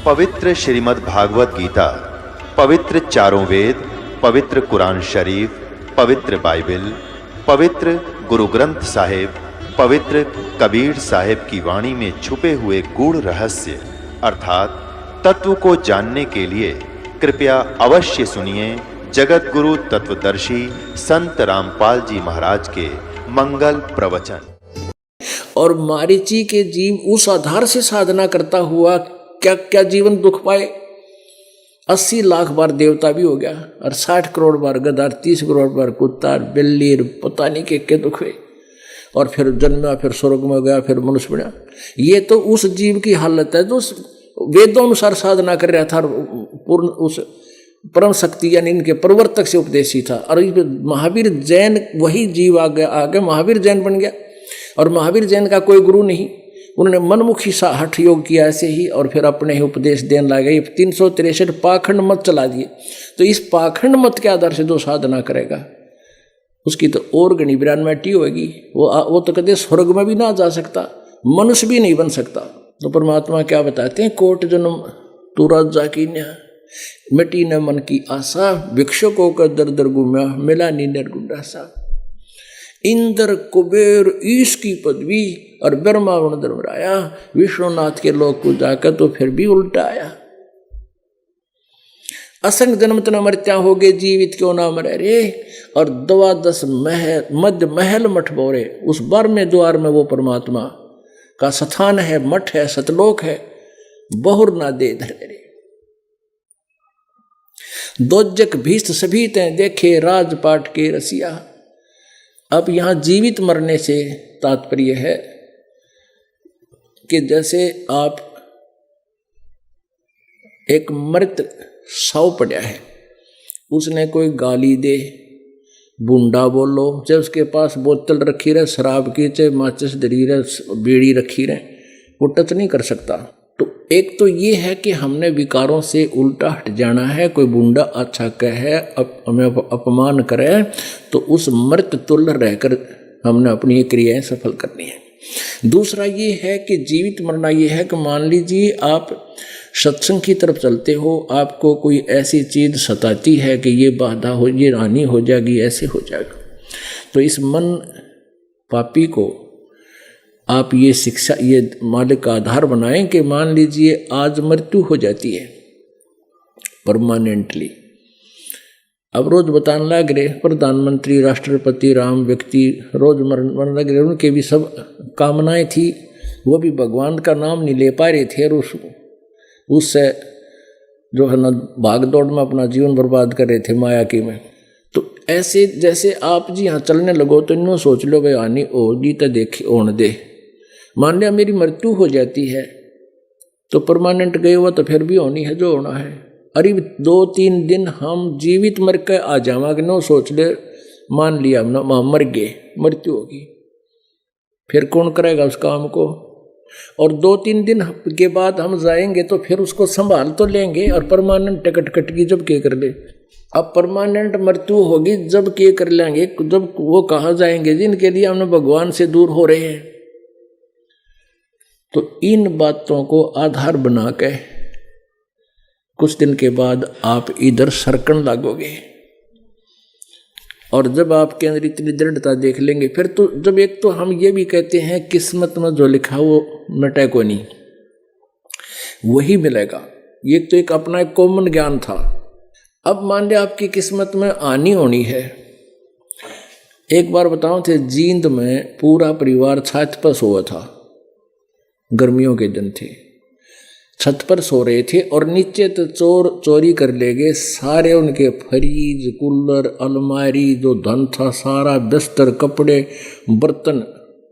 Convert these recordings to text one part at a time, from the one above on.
पवित्र श्रीमद् भागवत गीता, पवित्र चारों वेद, पवित्र कुरान शरीफ, पवित्र बाइबल, पवित्र गुरु ग्रंथ साहिब, पवित्र कबीर साहिब की वाणी में छुपे हुए गूढ़ रहस्य अर्थात तत्व को जानने के लिए कृपया अवश्य सुनिए जगत गुरु तत्वदर्शी संत रामपाल जी महाराज के मंगल प्रवचन। और मारीची के जीव उस आधार से साधना करता हुआ क्या क्या जीवन दुख पाए। 80 लाख बार देवता भी हो गया और 60 करोड़ बार गधा, 30 करोड़ बार कुत्ता, बिल्ली, पता नहीं के दुख हुए। और फिर जन्मा, फिर स्वर्ग में गया, फिर मनुष्य बना। ये तो उस जीव की हालत है जो वेदों अनुसार साधना कर रहा था, पूर्ण उस परम शक्ति यानी इनके प्रवर्तक से उपदेशी था। और महावीर जैन वही जीव आगे महावीर जैन बन गया। और महावीर जैन का कोई गुरु नहीं, उन्होंने मनमुखी सा हठ योग किया ऐसे ही, और फिर अपने ही उपदेश देने लगे। 363 पाखंड मत चला दिए। तो इस पाखंड मत के आधार से जो साधना करेगा उसकी तो और गणी बिरानमेटी होगी। वो तो कदे स्वर्ग में भी ना जा सकता, मनुष्य भी नहीं बन सकता। तो परमात्मा क्या बताते हैं, कोट जन्म तुरा जाकी मिट्टी न मन की आशा, भिक्षुकों का दर दर गुम्या मिला नी निर्गुंडासा। इंद्र कुबेर ईश की पदवी और ब्रह्मा वर्ण धर्मराया, विश्वनाथ के लोक को जाकर तो फिर भी उल्टा आया। असंग जन्म तना मरत्या हो गए, जीवित क्यों ना मरे रे। और 12 महल मध्य महल मठ बोरे, उस बार में द्वार में वो परमात्मा का स्थान है, मठ है, सतलोक है, बहुर ना दे धरे। दोजक भीष्ट सभी तें देखे, राजपाट के रसिया। अब यहां जीवित मरने से तात्पर्य है कि जैसे आप एक मृत शव पड़ा है, उसने कोई गाली दे, बुंडा बोलो, चाहे उसके पास बोतल रखी रहे शराब की, चाहे माचिस धरी रहे, बीड़ी रखी रहे, वो टच नहीं कर सकता। तो एक तो ये है कि हमने विकारों से उल्टा हट जाना है। कोई बुंडा अच्छा कहे, हमें अपमान करे, तो उस मृत तुल्य रहकर हमने अपनी ये क्रियाएं सफल करनी है। दूसरा ये है कि जीवित मरना ये है कि मान लीजिए आप सत्संग की तरफ चलते हो, आपको कोई ऐसी चीज सताती है कि ये बाधा हो, ये हानि हो जाएगी, ऐसे हो जाएगा। तो इस मन पापी को आप ये शिक्षा, ये मालिक का आधार बनाएं कि मान लीजिए आज मृत्यु हो जाती है परमानेंटली। अब रोज बताने लग रहे प्रधानमंत्री, राष्ट्रपति, राम व्यक्ति रोज मरने लग रहे, उनके भी सब कामनाएं थी, वो भी भगवान का नाम नहीं ले पा रहे थे और उससे जो है ना भाग दौड़ में अपना जीवन बर्बाद कर रहे थे माया की में। तो ऐसे जैसे आप जी यहाँ चलने लगो तो इन्हों सोच लो भाई हानि होगी तो देखी होने दे। मान लिया मेरी मृत्यु हो जाती है तो परमानेंट गए हुआ तो फिर भी होनी है जो होना है। अरे 2-3 दिन हम जीवित मर के आ जावांगे, नो सोच ले, मान लिया हम मर गए, मृत्यु होगी, फिर कौन करेगा उस काम को। और 2-3 दिन के बाद हम जाएंगे तो फिर उसको संभाल तो लेंगे, और परमानेंट टिकट कटगी जब के कर ले। अब परमानेंट मृत्यु होगी जब के कर लेंगे, जब वो कहाँ जाएंगे जिनके लिए हमने भगवान से दूर हो रहे हैं। तो इन बातों को आधार बना के कुछ दिन के बाद आप इधर सरकन लागोगे। और जब आपके अंदर इतनी दृढ़ता देख लेंगे, फिर तो जब एक तो हम ये भी कहते हैं किस्मत में जो लिखा वो मिटे को नहीं, वही मिलेगा। ये तो एक अपना एक कॉमन ज्ञान था। अब मान लिया आपकी किस्मत में आनी होनी है। एक बार बताऊं थे, जींद में पूरा परिवार छत पर सोया था, गर्मियों के दिन थे, छत पर सो रहे थे और नीचे तो चोर चोरी कर ले गए सारे उनके फ्रिज, कूलर, अलमारी, जो धन था सारा, बिस्तर, कपड़े, बर्तन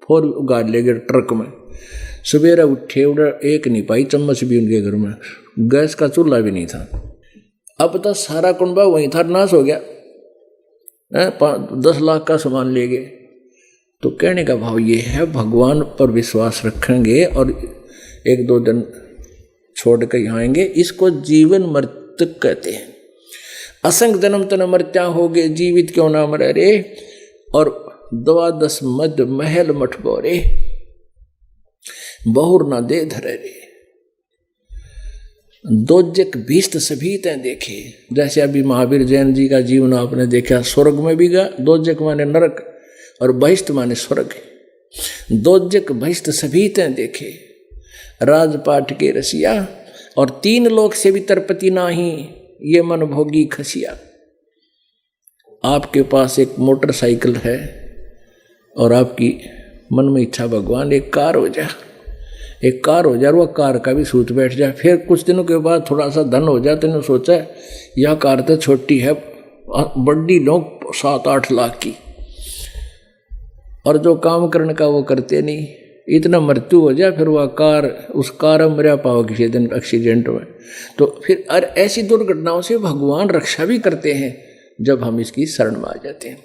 फोर उगाड़ ले गए ट्रक में। सवेरे उठे एक नहीं पाई चम्मच भी उनके घर में, गैस का चूल्हा भी नहीं था। अब तो सारा कुंबा वहीं था, नाश हो गया, 10 लाख का सामान ले गए। तो कहने का भाव ये है, भगवान पर विश्वास रखेंगे और 1-2 दिन छोड़ कर आएंगे, इसको जीवन मृत्यु कहते हैं। असंग जन्म तन मरत्या हो गए, जीवित क्यों ना मरे रे। और 12 मध्य महल मठ बोरे, बहुर ना दे धरे रे। दोजक भीष्ट सभी तय देखे। जैसे अभी महावीर जैन जी का जीवन आपने देखा, स्वर्ग में भी गया, दोजक माने नरक और बहिष्ट माने स्वर्ग। दोजक बहिष्ट सभी तय देखे, राजपाट के रसिया, और 3 लोक से भी तरपति नाही, ये मन भोगी खसिया। आपके पास एक मोटरसाइकिल है और आपकी मन में इच्छा भगवान एक कार हो जाए, एक कार हो जाए, वह कार का भी सूत बैठ जाए। फिर कुछ दिनों के बाद थोड़ा सा धन हो जाए, तो सोचा यह कार तो छोटी है, बड़ी लोग 7-8 लाख की, और जो काम करने का वो करते नहीं, इतना मृत्यु हो जाए, फिर वह कार, उस कार में मरा पाओ किसी दिन एक्सीडेंट में। तो फिर ऐसी दुर्घटनाओं से भगवान रक्षा भी करते हैं जब हम इसकी शरण में आ जाते हैं।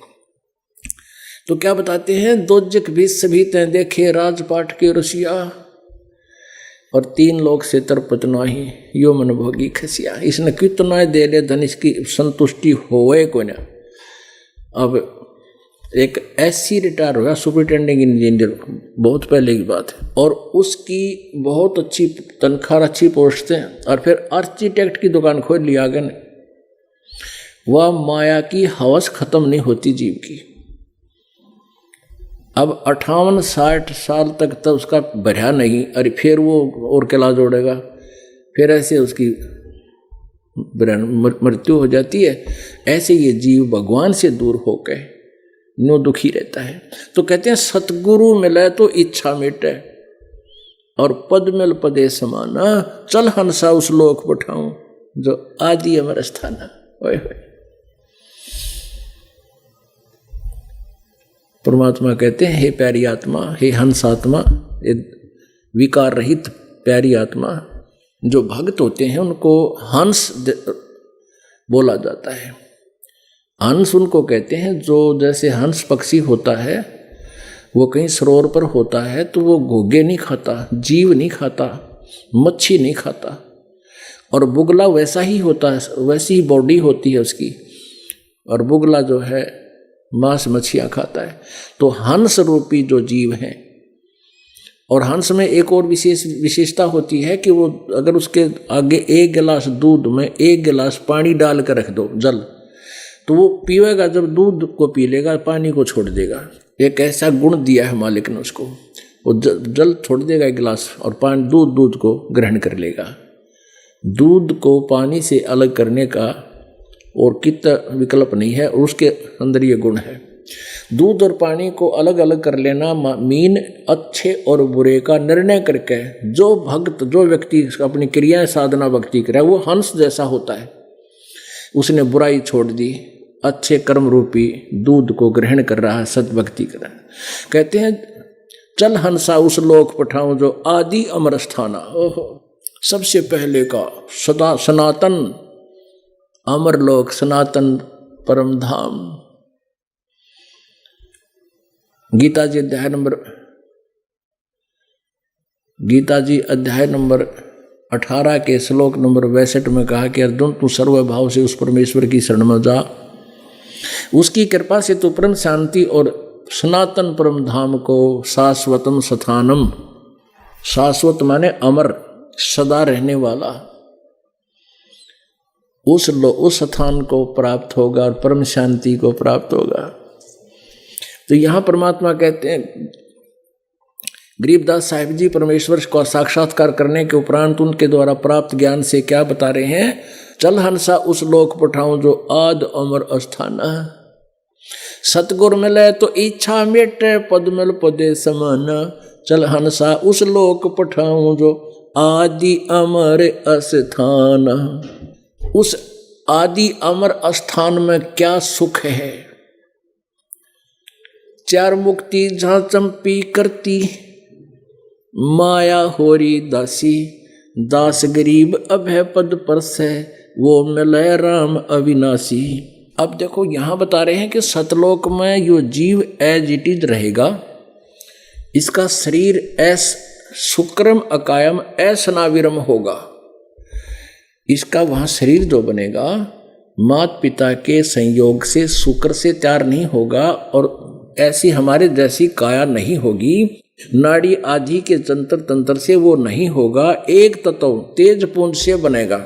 तो क्या बताते हैं, दोजक भी सभी तय देखे, राजपाट के रसिया, और 3 लोक से तरपत नाही, यो मन भोगी खसिया। इसने कितना दे ले धन, इसकी संतुष्टि होए को ना। अब एक एससी रिटायर हुआ, सुपरिटेंडिंग इंजीनियर, बहुत पहले की बात है, और उसकी बहुत अच्छी तनख्वाह, अच्छी पोस्ट है, और फिर आर्किटेक्ट की दुकान खोल लिया आगे ने। वह माया की हवस खत्म नहीं होती जीव की। अब 58-60 साल तक तो उसका भरा नहीं, अरे फिर वो और किला जोड़ेगा, फिर ऐसे उसकी मृत्यु हो जाती है। ऐसे ये जीव भगवान से दूर होकर नो दुखी रहता है। तो कहते हैं सतगुरु मिले तो इच्छा मिटे, और पद मिल पदे समाना, चल हंसा उस लोक पठाऊं जो आदि अमर स्थाना। ओए होए, परमात्मा कहते हैं, हे प्यारी आत्मा, हे हंस आत्मा, ये विकार रहित प्यारी आत्मा, जो भक्त होते हैं उनको हंस बोला जाता है। हंस उनको कहते हैं जो, जैसे हंस पक्षी होता है, वो कहीं सरोवर पर होता है तो वो घोगे नहीं खाता, जीव नहीं खाता, मच्छी नहीं खाता, और बुगला वैसा ही होता है, वैसी ही बॉडी होती है उसकी, और बुगला जो है मांस मच्छियाँ खाता है। तो हंस रूपी जो जीव हैं, और हंस में एक और विशेषता होती है कि वो अगर उसके आगे 1 गिलास दूध में 1 गिलास पानी डाल कर रख दो, जल, तो वो पीवेगा, जब दूध को पी लेगा पानी को छोड़ देगा। एक ऐसा गुण दिया है मालिक ने उसको, वो जल छोड़ देगा 1 गिलास, और पानी दूध को ग्रहण कर लेगा। दूध को पानी से अलग करने का और कितना विकल्प नहीं है, और उसके अंदर ये गुण है। दूध और पानी को अलग अलग कर लेना मीन अच्छे और बुरे का निर्णय करके जो भक्त, जो व्यक्ति अपनी क्रियाएं साधना भक्ति करे, वो हंस जैसा होता है। उसने बुराई छोड़ दी, अच्छे कर्म रूपी दूध को ग्रहण कर रहा है, सद्भक्ति कर रहा है। कहते हैं चल हंसा उस लोक पठाऊं जो आदि अमर स्थाना। ओहो, सबसे पहले का सदा सनातन अमर लोक, सनातन परम धाम। गीता जी अध्याय नंबर 18 के श्लोक नंबर 62 में कहा कि अर्जुन, तू सर्वभाव से उस परमेश्वर की शरण में जा, उसकी कृपा से तू परम शांति और सनातन परम धाम को, शाश्वतम स्थानम, शाश्वत माने अमर, सदा रहने वाला, उस स्थान को प्राप्त होगा और परम शांति को प्राप्त होगा। तो यहाँ परमात्मा कहते हैं, गरीबदास साहिब जी परमेश्वर को साक्षात्कार करने के उपरांत उनके द्वारा प्राप्त ज्ञान से क्या बता रहे हैं, चल हंसा उस लोक पठाऊं जो आद अमर स्थाना। सतगुर मिले तो इच्छा मिटे, पद मिल पदे समाना, चल हंसा उस लोक पठाऊं जो आदि अमर स्थाना। उस आदि अमर स्थान में क्या सुख है, 4 मुक्ति जहाँ चंपी करती, माया होरी दासी, दास गरीब अभय पद पर से, वो मिले राम अविनाशी। अब देखो यहाँ बता रहे हैं कि सतलोक में यो जीव एज इट इज रहेगा, इसका शरीर एस शुक्रम अकायम असनाविरम होगा। इसका वहाँ शरीर जो बनेगा माता पिता के संयोग से, शुक्र से तैयार नहीं होगा, और ऐसी हमारे जैसी काया नहीं होगी। नाड़ी आदि के जंतर तंत्र से वो नहीं होगा, एक तत्व तेज पुंज से बनेगा।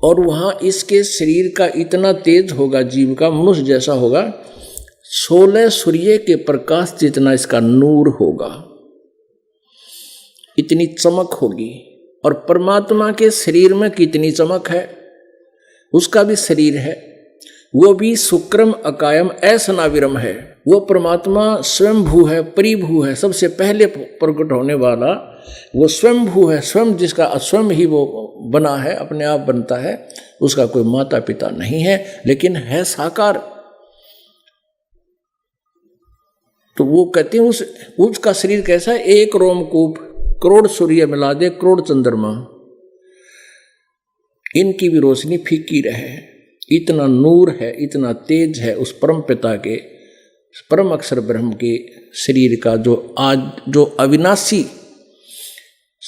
और वहां इसके शरीर का इतना तेज होगा, जीव का मनुष्य जैसा होगा, 16 सूर्य के प्रकाश जितना इसका नूर होगा, इतनी चमक होगी। और परमात्मा के शरीर में कितनी चमक है, उसका भी शरीर है, वो भी शुक्रम अकायम असनाविरम है। वो परमात्मा स्वयंभू है, परिभू है, सबसे पहले प्रकट होने वाला वो स्वयंभू है, स्वयं जिसका स्वयं ही वो बना है, अपने आप बनता है, उसका कोई माता पिता नहीं है, लेकिन है साकार। तो वो कहते हैं उसका शरीर कैसा है, एक रोमकूप, करोड़ सूर्य मिला दे, करोड़ चंद्रमा, इनकी भी रोशनी फीकी रहे, इतना नूर है, इतना तेज है उस परम पिता के, परम अक्षर ब्रह्म के शरीर का, जो अविनाशी।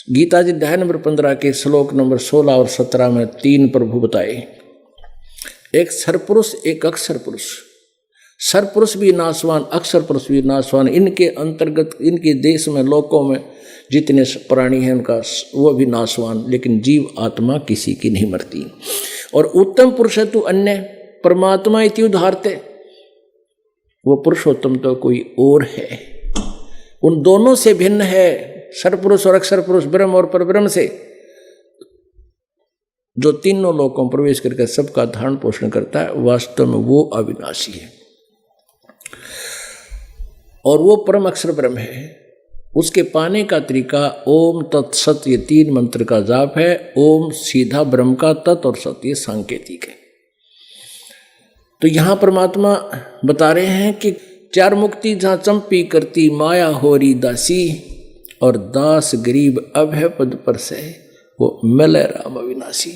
गीता जी अध्याय नंबर 15 के श्लोक नंबर 16 और 17 में 3 प्रभु बताए, एक सरपुरुष, एक अक्षर पुरुष। सरपुरुष भी नाशवान, अक्षर पुरुष भी नाशवान। इनके अंतर्गत, इनके देश में, लोकों में जितने प्राणी हैं उनका वो भी नाशवान, लेकिन जीव आत्मा किसी की नहीं मरती। और उत्तम पुरुष है तू अन्य परमात्मा इति उदाहरते, वो पुरुषोत्तम तो कोई और है, उन दोनों से भिन्न है, सरपुरुष और अक्षर पुरुष, ब्रह्म और परब्रह्म से, जो तीनों लोकों में प्रवेश करके सबका धारण पोषण करता है, वास्तव में वो अविनाशी है और वो परम अक्षर ब्रह्म है। उसके पाने का तरीका ओम तत्सत, ये 3 मंत्र का जाप है। ओम सीधा ब्रह्म का, तत् और सत ये सांकेतिक है। तो यहां परमात्मा बता रहे हैं कि 4 मुक्ति जहां चंपी करती माया होरी दासी, और दास गरीब अभय पद पर से वो मिले राम अविनाशी।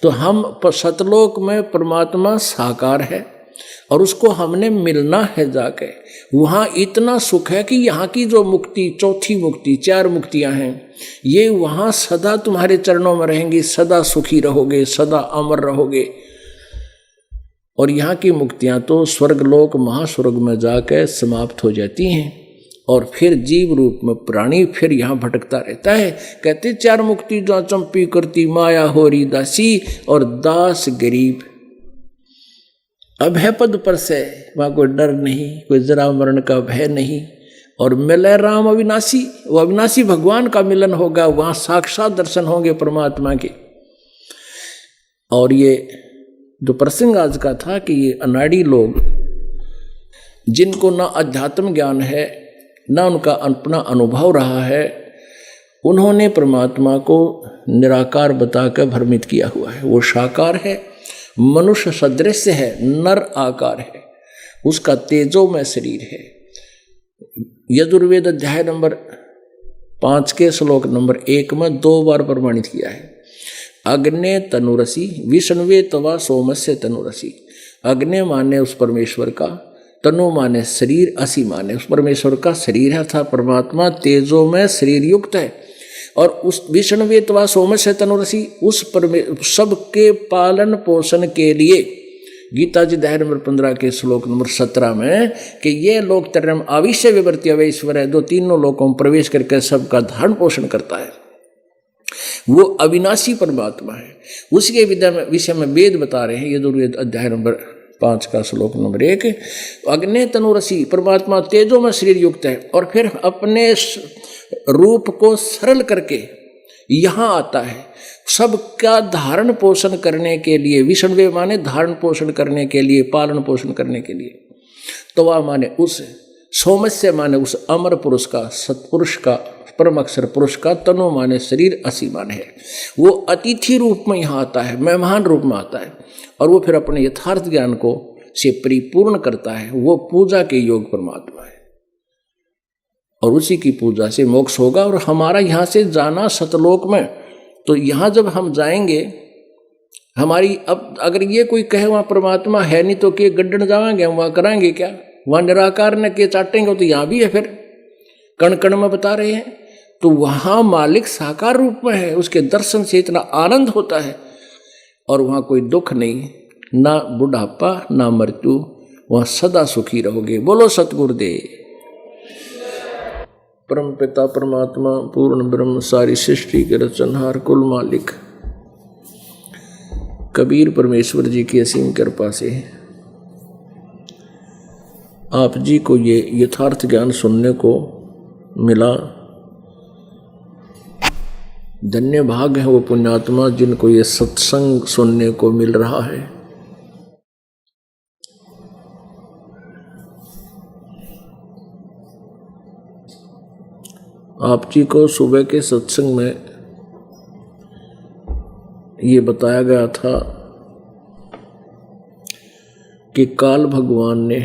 तो हम सतलोक में परमात्मा साकार है और उसको हमने मिलना है जाके, वहाँ इतना सुख है कि यहाँ की जो मुक्ति, चौथी मुक्ति, 4 मुक्तियाँ हैं, ये वहाँ सदा तुम्हारे चरणों में रहेंगी, सदा सुखी रहोगे, सदा अमर रहोगे। और यहाँ की मुक्तियाँ तो स्वर्गलोक महास्वर्ग में जाकर समाप्त हो जाती हैं और फिर जीव रूप में प्राणी फिर यहाँ भटकता रहता है। कहते 4 मुक्ति जो चंपी करती माया होरी दासी, और दास गरीब अभय पद पर से, वहाँ कोई डर नहीं, कोई जरा मरण का भय नहीं। और मिले राम अविनाशी, वो अविनाशी भगवान का मिलन होगा, वहाँ साक्षात दर्शन होंगे परमात्मा के। और ये जो प्रसंग आज का था कि ये अनाड़ी लोग जिनको ना अध्यात्म ज्ञान है, ना उनका अपना अनुभव रहा है, उन्होंने परमात्मा को निराकार बताकर भ्रमित किया हुआ है। वो साकार है, मनुष्य सदृश है, नर आकार है, उसका तेजोमय शरीर है। यजुर्वेद अध्याय नंबर 5 के श्लोक नंबर 1 में 2 बार प्रमाणित किया है। अग्ने तनुरसी विष्णुवे तवा सोमस्य तनुरसी। अग्ने माने उस परमेश्वर का, तनु माने शरीर, असी माने उस परमेश्वर का शरीर है, था परमात्मा तेजोमय शरीर युक्त है। और उस विष्णुवे तवा सोमस्य तनुरसी, उस सबके पालन पोषण के लिए गीता जी अध्याय नंबर 15 के श्लोक नंबर 17 में कि ये लोक तरम आविश्य विवर्ती अवैश्वर है, 2-3 लोकों में प्रवेश करके सबका धारण पोषण करता है, वो अविनाशी परमात्मा है। उसी के विषय में वेद बता रहे हैं। यजुर्वेद अध्याय नंबर 5 का श्लोक नंबर 1, अग्नि तनुरसी, परमात्मा तेजो में शरीर युक्त है और फिर अपने रूप को सरल करके यहाँ आता है सबका धारण पोषण करने के लिए। विष्णुवे माने धारण पोषण करने के लिए, पालन पोषण करने के लिए। तवा माने उस, सोमस्य माने उस अमर पुरुष का, सत्पुरुष का, परम अक्षर पुरुष का, तनु माने शरीर, असी माने है। वो अतिथि रूप में यहाँ आता है, मेहमान रूप में आता है और वो फिर अपने यथार्थ ज्ञान को से परिपूर्ण करता है। वो पूजा के योग परमात्मा है और उसी की पूजा से मोक्ष होगा। और हमारा यहाँ से जाना सतलोक में, तो यहाँ जब हम जाएंगे हमारी, अब अगर ये कोई कहे वहाँ परमात्मा है नहीं तो के गड्ढन जाएंगे हम, वहाँ कराएंगे क्या, वहाँ निराकार न के चाटेंगे, तो यहाँ भी है फिर कण कण में बता रहे हैं। तो वहाँ मालिक साकार रूप में है, उसके दर्शन से इतना आनंद होता है और वहाँ कोई दुख नहीं, ना बुढ़ापा ना मृत्यु, वह सदा सुखी रहोगे। बोलो सतगुरुदेव। परम पिता परमात्मा पूर्ण ब्रह्म सारी सृष्टि के रचनहार कुल मालिक कबीर परमेश्वर जी की असीम कृपा से आप जी को ये यथार्थ ज्ञान सुनने को मिला। धन्य भाग है वो पुण्यात्मा जिनको ये सत्संग सुनने को मिल रहा है। आप जी को सुबह के सत्संग में ये बताया गया था कि काल भगवान ने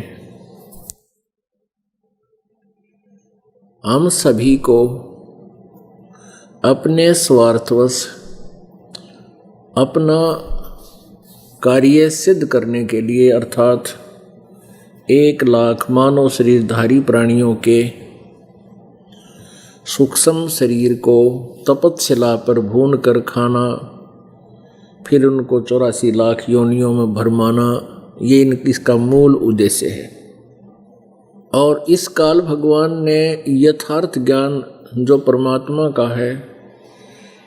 हम सभी को अपने स्वार्थवश अपना कार्य सिद्ध करने के लिए अर्थात 1,00,000 मानव शरीरधारी प्राणियों के सूक्ष्म शरीर को तपस्या पर भून कर खाना, फिर उनको 84 लाख योनियों में भरमाना, ये इसका मूल उद्देश्य है। और इस काल भगवान ने यथार्थ ज्ञान जो परमात्मा का है,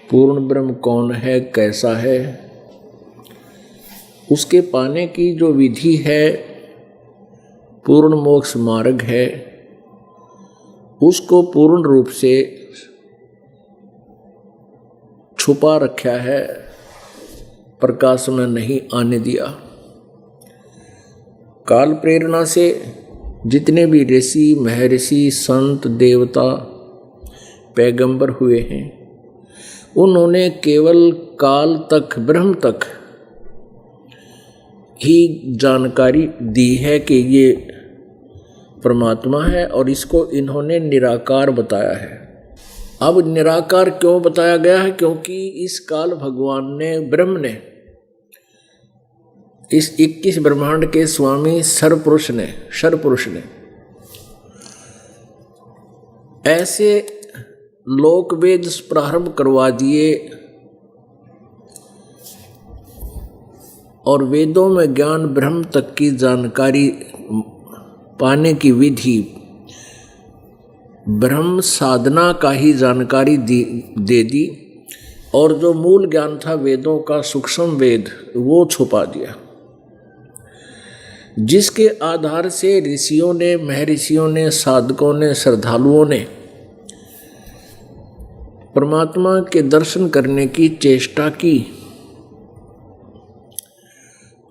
पूर्ण ब्रह्म कौन है, कैसा है, उसके पाने की जो विधि है, पूर्ण मोक्ष मार्ग है, उसको पूर्ण रूप से छुपा रखा है, प्रकाश में नहीं आने दिया। काल प्रेरणा से जितने भी ऋषि महर्षि संत देवता पैगंबर हुए हैं, उन्होंने केवल काल तक ब्रह्म तक ही जानकारी दी है कि ये परमात्मा है और इसको इन्होंने निराकार बताया है। अब निराकार क्यों बताया गया है? क्योंकि इस काल भगवान ने ब्रह्म ने इस 21 ब्रह्मांड के स्वामी सरपुरुष ने ऐसे लोक वेद प्रारंभ करवा दिए और वेदों में ज्ञान ब्रह्म तक की जानकारी पाने की विधि ब्रह्म साधना का ही जानकारी दे दी और जो मूल ज्ञान था वेदों का सूक्ष्म वेद वो छुपा दिया, जिसके आधार से ऋषियों ने महर्षियों ने साधकों ने श्रद्धालुओं ने परमात्मा के दर्शन करने की चेष्टा की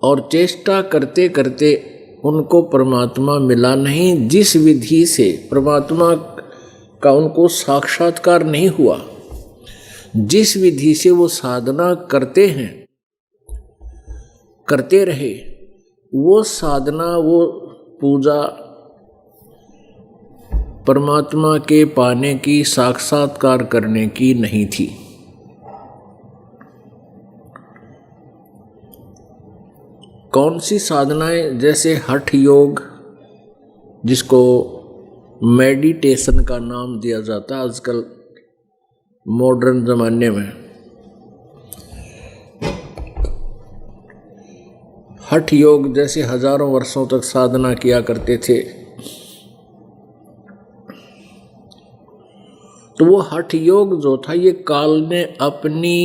और चेष्टा करते करते उनको परमात्मा मिला नहीं। जिस विधि से परमात्मा का उनको साक्षात्कार नहीं हुआ, जिस विधि से वो साधना करते हैं करते रहे, वो साधना वो पूजा परमात्मा के पाने की साक्षात्कार करने की नहीं थी। कौन सी साधनाएं? जैसे हठ योग, जिसको मेडिटेशन का नाम दिया जाता है आजकल मॉडर्न जमाने में। हठ योग जैसे हजारों वर्षों तक साधना किया करते थे, तो वो हठ योग जो था ये काल ने अपनी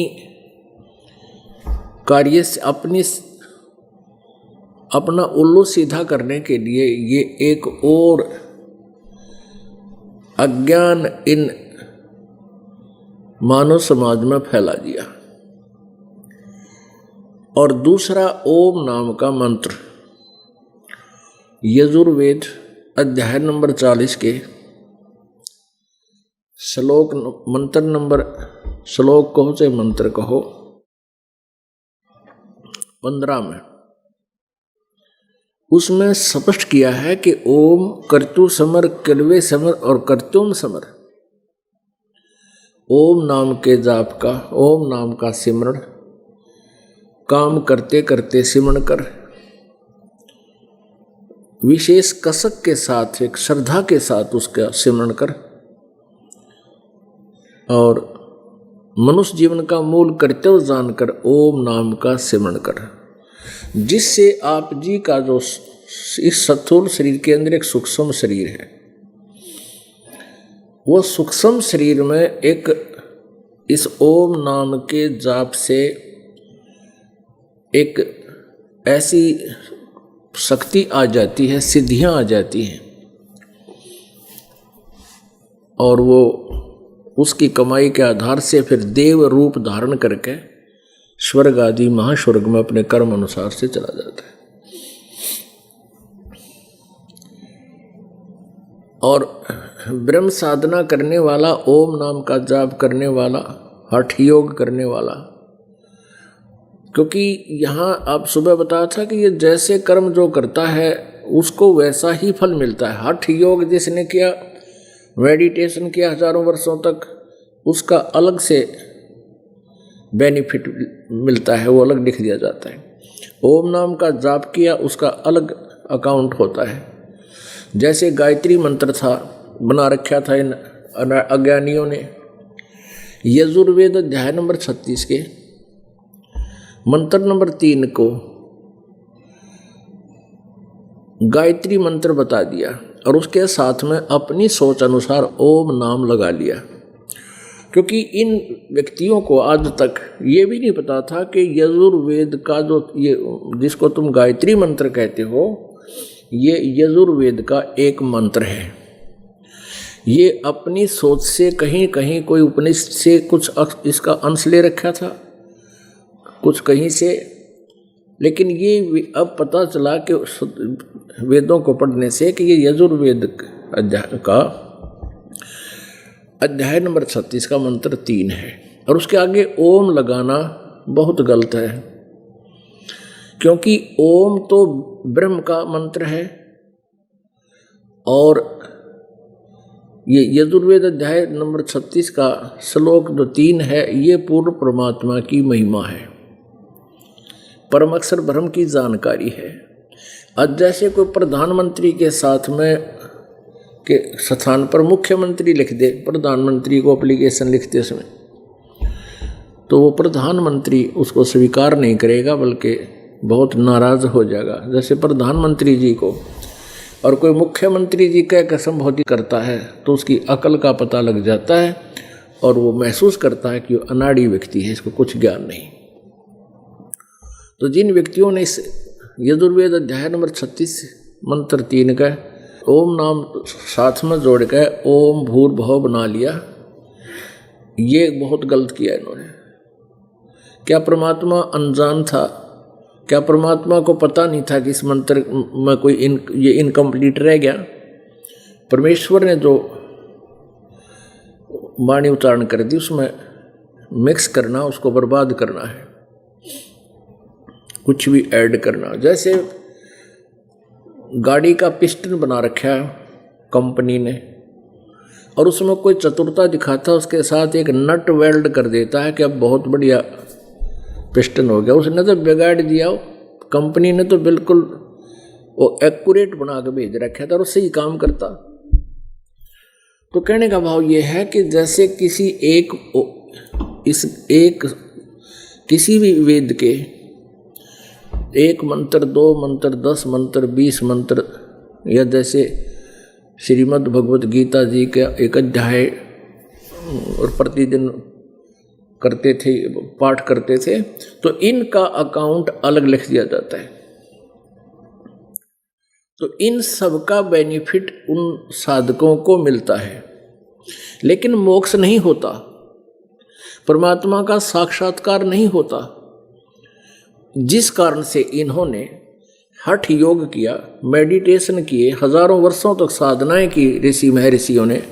कार्य से अपना उल्लू सीधा करने के लिए ये एक और अज्ञान इन मानव समाज में फैला दिया। और दूसरा ओम नाम का मंत्र यजुर्वेद अध्याय नंबर 40 के श्लोक कहो चाहे मंत्र कहो 15 में उसमें स्पष्ट किया है कि ओम कर्तु समर किलवे समर और कर्तुम समर, ओम नाम के जाप का, ओम नाम का सिमरण काम करते करते सिमरण कर, विशेष कसक के साथ एक श्रद्धा के साथ उसका सिमरण कर और मनुष्य जीवन का मूल कर्तव्य जानकर ओम नाम का सिमरण कर, जिससे आप जी का जो इस स्थूल शरीर के अंदर एक सूक्ष्म शरीर है। वो सूक्ष्म शरीर में एक इस ओम नाम के जाप से एक ऐसी शक्ति आ जाती है, सिद्धियां आ जाती हैं, और वो उसकी कमाई के आधार से फिर देव रूप धारण करके स्वर्ग आदि महास्वर्ग में अपने कर्म अनुसार से चला जाता है। और ब्रह्म साधना करने वाला, ओम नाम का जाप करने वाला, हठ योग करने वाला, क्योंकि यहाँ आप सुबह बताया था कि ये जैसे कर्म जो करता है उसको वैसा ही फल मिलता है। हठ योग जिसने किया, मेडिटेशन किया हजारों वर्षों तक, उसका अलग से बेनिफिट मिलता है, वो अलग लिख दिया जाता है। ओम नाम का जाप किया उसका अलग अकाउंट होता है। जैसे गायत्री मंत्र था, बना रखा था इन अज्ञानियों ने, यजुर्वेद अध्याय नंबर 36 के मंत्र नंबर 3 को गायत्री मंत्र बता दिया और उसके साथ में अपनी सोच अनुसार ओम नाम लगा लिया। क्योंकि इन व्यक्तियों को आज तक ये भी नहीं पता था कि यजुर्वेद का जो ये जिसको तुम गायत्री मंत्र कहते हो, ये यजुर्वेद का एक मंत्र है। ये अपनी सोच से कहीं कहीं कोई उपनिषद से कुछ इसका अंश ले रखा था, कुछ कहीं से, लेकिन ये अब पता चला कि वेदों को पढ़ने से कि ये यजुर्वेद अध्याय नंबर 36 का मंत्र 3 है। और उसके आगे ओम लगाना बहुत गलत है, क्योंकि ओम तो ब्रह्म का मंत्र है और ये यजुर्वेद अध्याय नंबर 36 का श्लोक जो 3 है, ये पूर्ण परमात्मा की महिमा है, परम अक्षर ब्रह्म की जानकारी है। आज जैसे कोई प्रधानमंत्री के साथ में के स्थान पर मुख्यमंत्री लिख दे, प्रधानमंत्री को एप्लीकेशन लिखते समय, तो वो प्रधानमंत्री उसको स्वीकार नहीं करेगा, बल्कि बहुत नाराज़ हो जाएगा। जैसे प्रधानमंत्री जी को और कोई मुख्यमंत्री जी का संबोधित करता है तो उसकी अकल का पता लग जाता है और वो महसूस करता है कि वो अनाड़ी व्यक्ति है, इसको कुछ ज्ञान नहीं। तो जिन व्यक्तियों ने इस यजुर्वेद अध्याय नंबर 36 मंत्र 3 का ओम नाम साथ में जोड़ के ओम भूर्भुवः बना लिया, ये बहुत गलत किया इन्होंने। क्या परमात्मा अनजान था? क्या परमात्मा को पता नहीं था कि इस मंत्र में कोई ये इनकम्प्लीट रह गया? परमेश्वर ने जो वाणी उच्चारण कर दी उसमें मिक्स करना, उसको बर्बाद करना है, कुछ भी ऐड करना। जैसे गाड़ी का पिस्टन बना रखा है कंपनी ने और उसमें कोई चतुरता दिखाता है, उसके साथ एक नट वेल्ड कर देता है कि अब बहुत बढ़िया पिस्टन हो गया। उसने तो बिगाड़ दिया, कंपनी ने तो बिल्कुल वो एक्यूरेट बना के भेज रखा था और उससे ही काम करता। तो कहने का भाव ये है कि जैसे किसी भी वेद के 1 मंत्र, 2 मंत्र, 10 मंत्र, 20 मंत्र, या जैसे श्रीमद् भगवत गीता जी का एक अध्याय और प्रतिदिन करते थे, पाठ करते थे, तो इनका अकाउंट अलग लिख दिया जाता है। तो इन सब का बेनिफिट उन साधकों को मिलता है, लेकिन मोक्ष नहीं होता, परमात्मा का साक्षात्कार नहीं होता। जिस कारण से इन्होंने हठ योग किया, मेडिटेशन किए, हजारों वर्षों तक साधनाएं की ऋषि महर्षियों ने,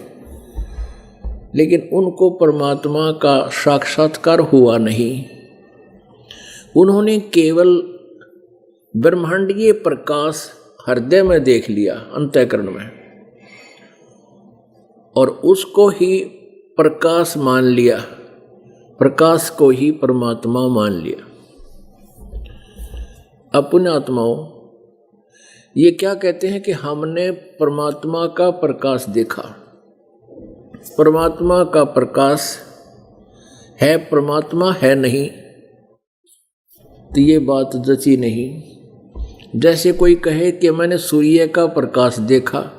लेकिन उनको परमात्मा का साक्षात्कार हुआ नहीं। उन्होंने केवल ब्रह्मांडीय प्रकाश हृदय में देख लिया, अंतःकरण में, और उसको ही प्रकाश मान लिया, प्रकाश को ही परमात्मा मान लिया। अब पुण्यात्माओं ये क्या कहते हैं कि हमने परमात्मा का प्रकाश देखा। परमात्मा का प्रकाश है, परमात्मा है नहीं, तो ये बात जची नहीं। जैसे कोई कहे कि मैंने सूर्य का प्रकाश देखा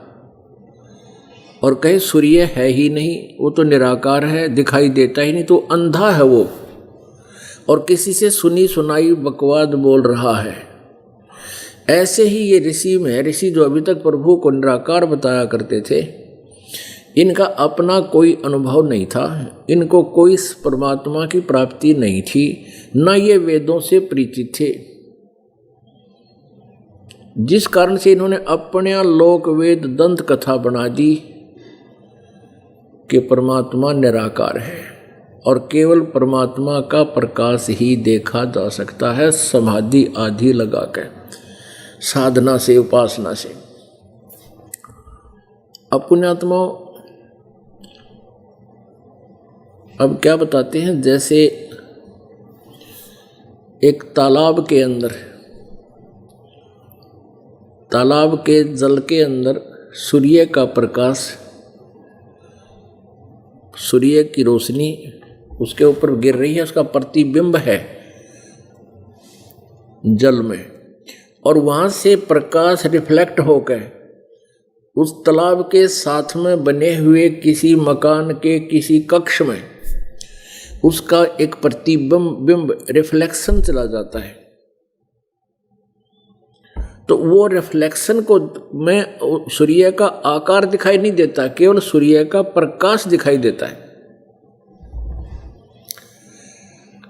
और कहे सूर्य है ही नहीं, वो तो निराकार है, दिखाई देता ही नहीं, तो अंधा है वो और किसी से सुनी सुनाई बकवाद बोल रहा है। ऐसे ही ये ऋषि में, ऋषि जो अभी तक प्रभु को निराकार बताया करते थे, इनका अपना कोई अनुभव नहीं था, इनको कोई परमात्मा की प्राप्ति नहीं थी, न ये वेदों से परिचित थे, जिस कारण से इन्होंने अपने लोक वेद दंत कथा बना दी कि परमात्मा निराकार है और केवल परमात्मा का प्रकाश ही देखा जा सकता है समाधि आदि लगाकर, साधना से, उपासना से। अब पुण्यात्माओं, अब क्या बताते हैं, जैसे एक तालाब के अंदर, तालाब के जल के अंदर सूर्य का प्रकाश, सूर्य की रोशनी उसके ऊपर गिर रही है, उसका प्रतिबिंब है जल में, और वहाँ से प्रकाश रिफ्लेक्ट होकर उस तालाब के साथ में बने हुए किसी मकान के किसी कक्ष में उसका एक प्रतिबिंब रिफ्लेक्शन चला जाता है। तो वो रिफ्लेक्शन को में सूर्य का आकार दिखाई नहीं देता, केवल सूर्य का प्रकाश दिखाई देता है।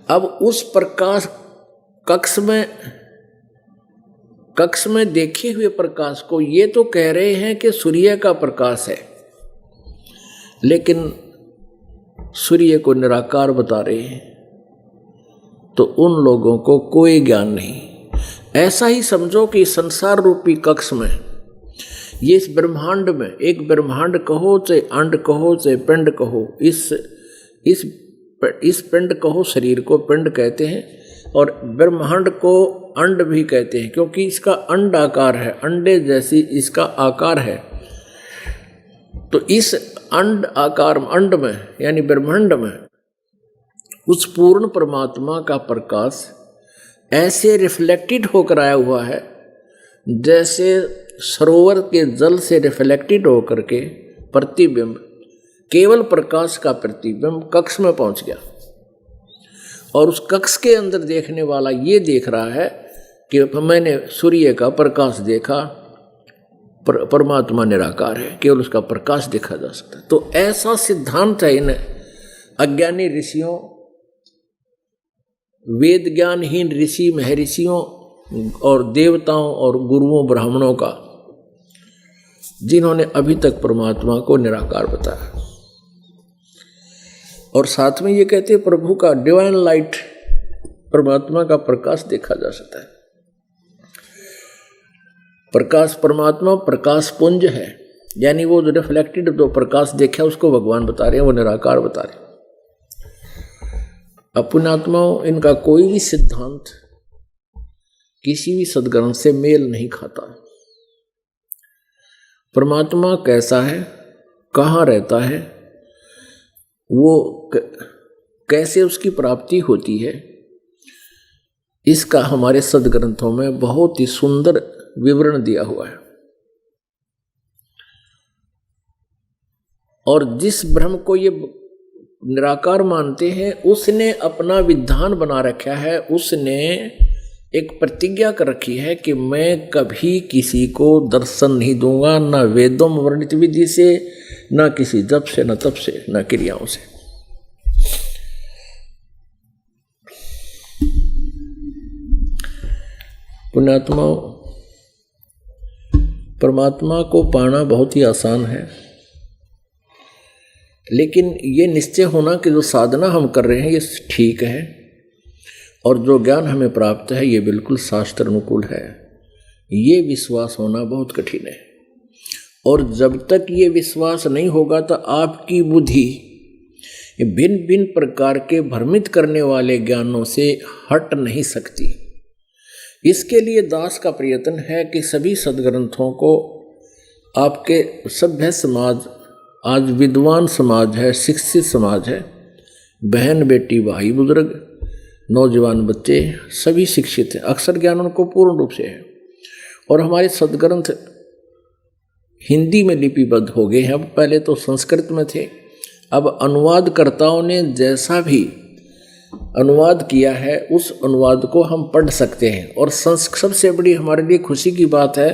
अब उस प्रकाश कक्ष में देखे हुए प्रकाश को ये तो कह रहे हैं कि सूर्य का प्रकाश है, लेकिन सूर्य को निराकार बता रहे हैं, तो उन लोगों को कोई ज्ञान नहीं। ऐसा ही समझो कि संसार रूपी कक्ष में, ये इस ब्रह्मांड में, एक ब्रह्मांड कहो चाहे अंड कहो चाहे पिंड कहो, इस पिंड कहो, शरीर को पिंड कहते हैं और ब्रह्मांड को अंड भी कहते हैं, क्योंकि इसका अंड आकार है, अंडे जैसी इसका आकार है। तो इस अंड आकार अंड में यानी ब्रह्मांड में उस पूर्ण परमात्मा का प्रकाश ऐसे रिफ्लेक्टेड होकर आया हुआ है, जैसे सरोवर के जल से रिफ्लेक्टेड होकर के प्रतिबिंब, केवल प्रकाश का प्रतिबिंब कक्ष में पहुंच गया, और उस कक्ष के अंदर देखने वाला ये देख रहा है कि मैंने सूर्य का प्रकाश देखा, परमात्मा निराकार है, केवल उसका प्रकाश देखा जा सकता है। तो ऐसा सिद्धांत है इन अज्ञानी ऋषियों, वेद ज्ञानहीन ऋषि महर्षियों और देवताओं और गुरुओं ब्राह्मणों का, जिन्होंने अभी तक परमात्मा को निराकार बताया। और साथ में ये कहते हैं प्रभु का डिवाइन लाइट, परमात्मा का प्रकाश देखा जा सकता है। प्रकाश, परमात्मा प्रकाश पुंज है, यानी वो जो रिफ्लेक्टेड जो प्रकाश देखा उसको भगवान बता रहे हैं, वो निराकार बता रहे हैं। पुण्यात्माओं, इनका कोई भी सिद्धांत किसी भी सद्ग्रंथ से मेल नहीं खाता। परमात्मा कैसा है, कहाँ रहता है, वो कैसे उसकी प्राप्ति होती है, इसका हमारे सद्ग्रंथों में बहुत ही सुंदर विवरण दिया हुआ है। और जिस ब्रह्म को ये निराकार मानते हैं, उसने अपना विधान बना रखा है, उसने एक प्रतिज्ञा कर रखी है कि मैं कभी किसी को दर्शन नहीं दूंगा, न वेदों में वर्णित विधि से, न किसी जप से, न तप से, न क्रियाओं से। पुण्यात्माओं, परमात्मा को पाना बहुत ही आसान है, लेकिन ये निश्चय होना कि जो साधना हम कर रहे हैं ये ठीक है, और जो ज्ञान हमें प्राप्त है ये बिल्कुल शास्त्र अनुकूल है, ये विश्वास होना बहुत कठिन है। और जब तक ये विश्वास नहीं होगा तो आपकी बुद्धि भिन्न भिन्न प्रकार के भ्रमित करने वाले ज्ञानों से हट नहीं सकती। इसके लिए दास का प्रयत्न है कि सभी सद्ग्रंथों को आपके सभ्य समाज, आज विद्वान समाज है, शिक्षित समाज है, बहन बेटी भाई बुजुर्ग नौजवान बच्चे सभी शिक्षित हैं, अक्षर ज्ञान उनको पूर्ण रूप से है, और हमारे सदग्रंथ हिंदी में लिपिबद्ध हो गए हैं। अब पहले तो संस्कृत में थे, अब अनुवादकर्ताओं ने जैसा भी अनुवाद किया है उस अनुवाद को हम पढ़ सकते हैं। और सबसे बड़ी हमारे लिए खुशी की बात है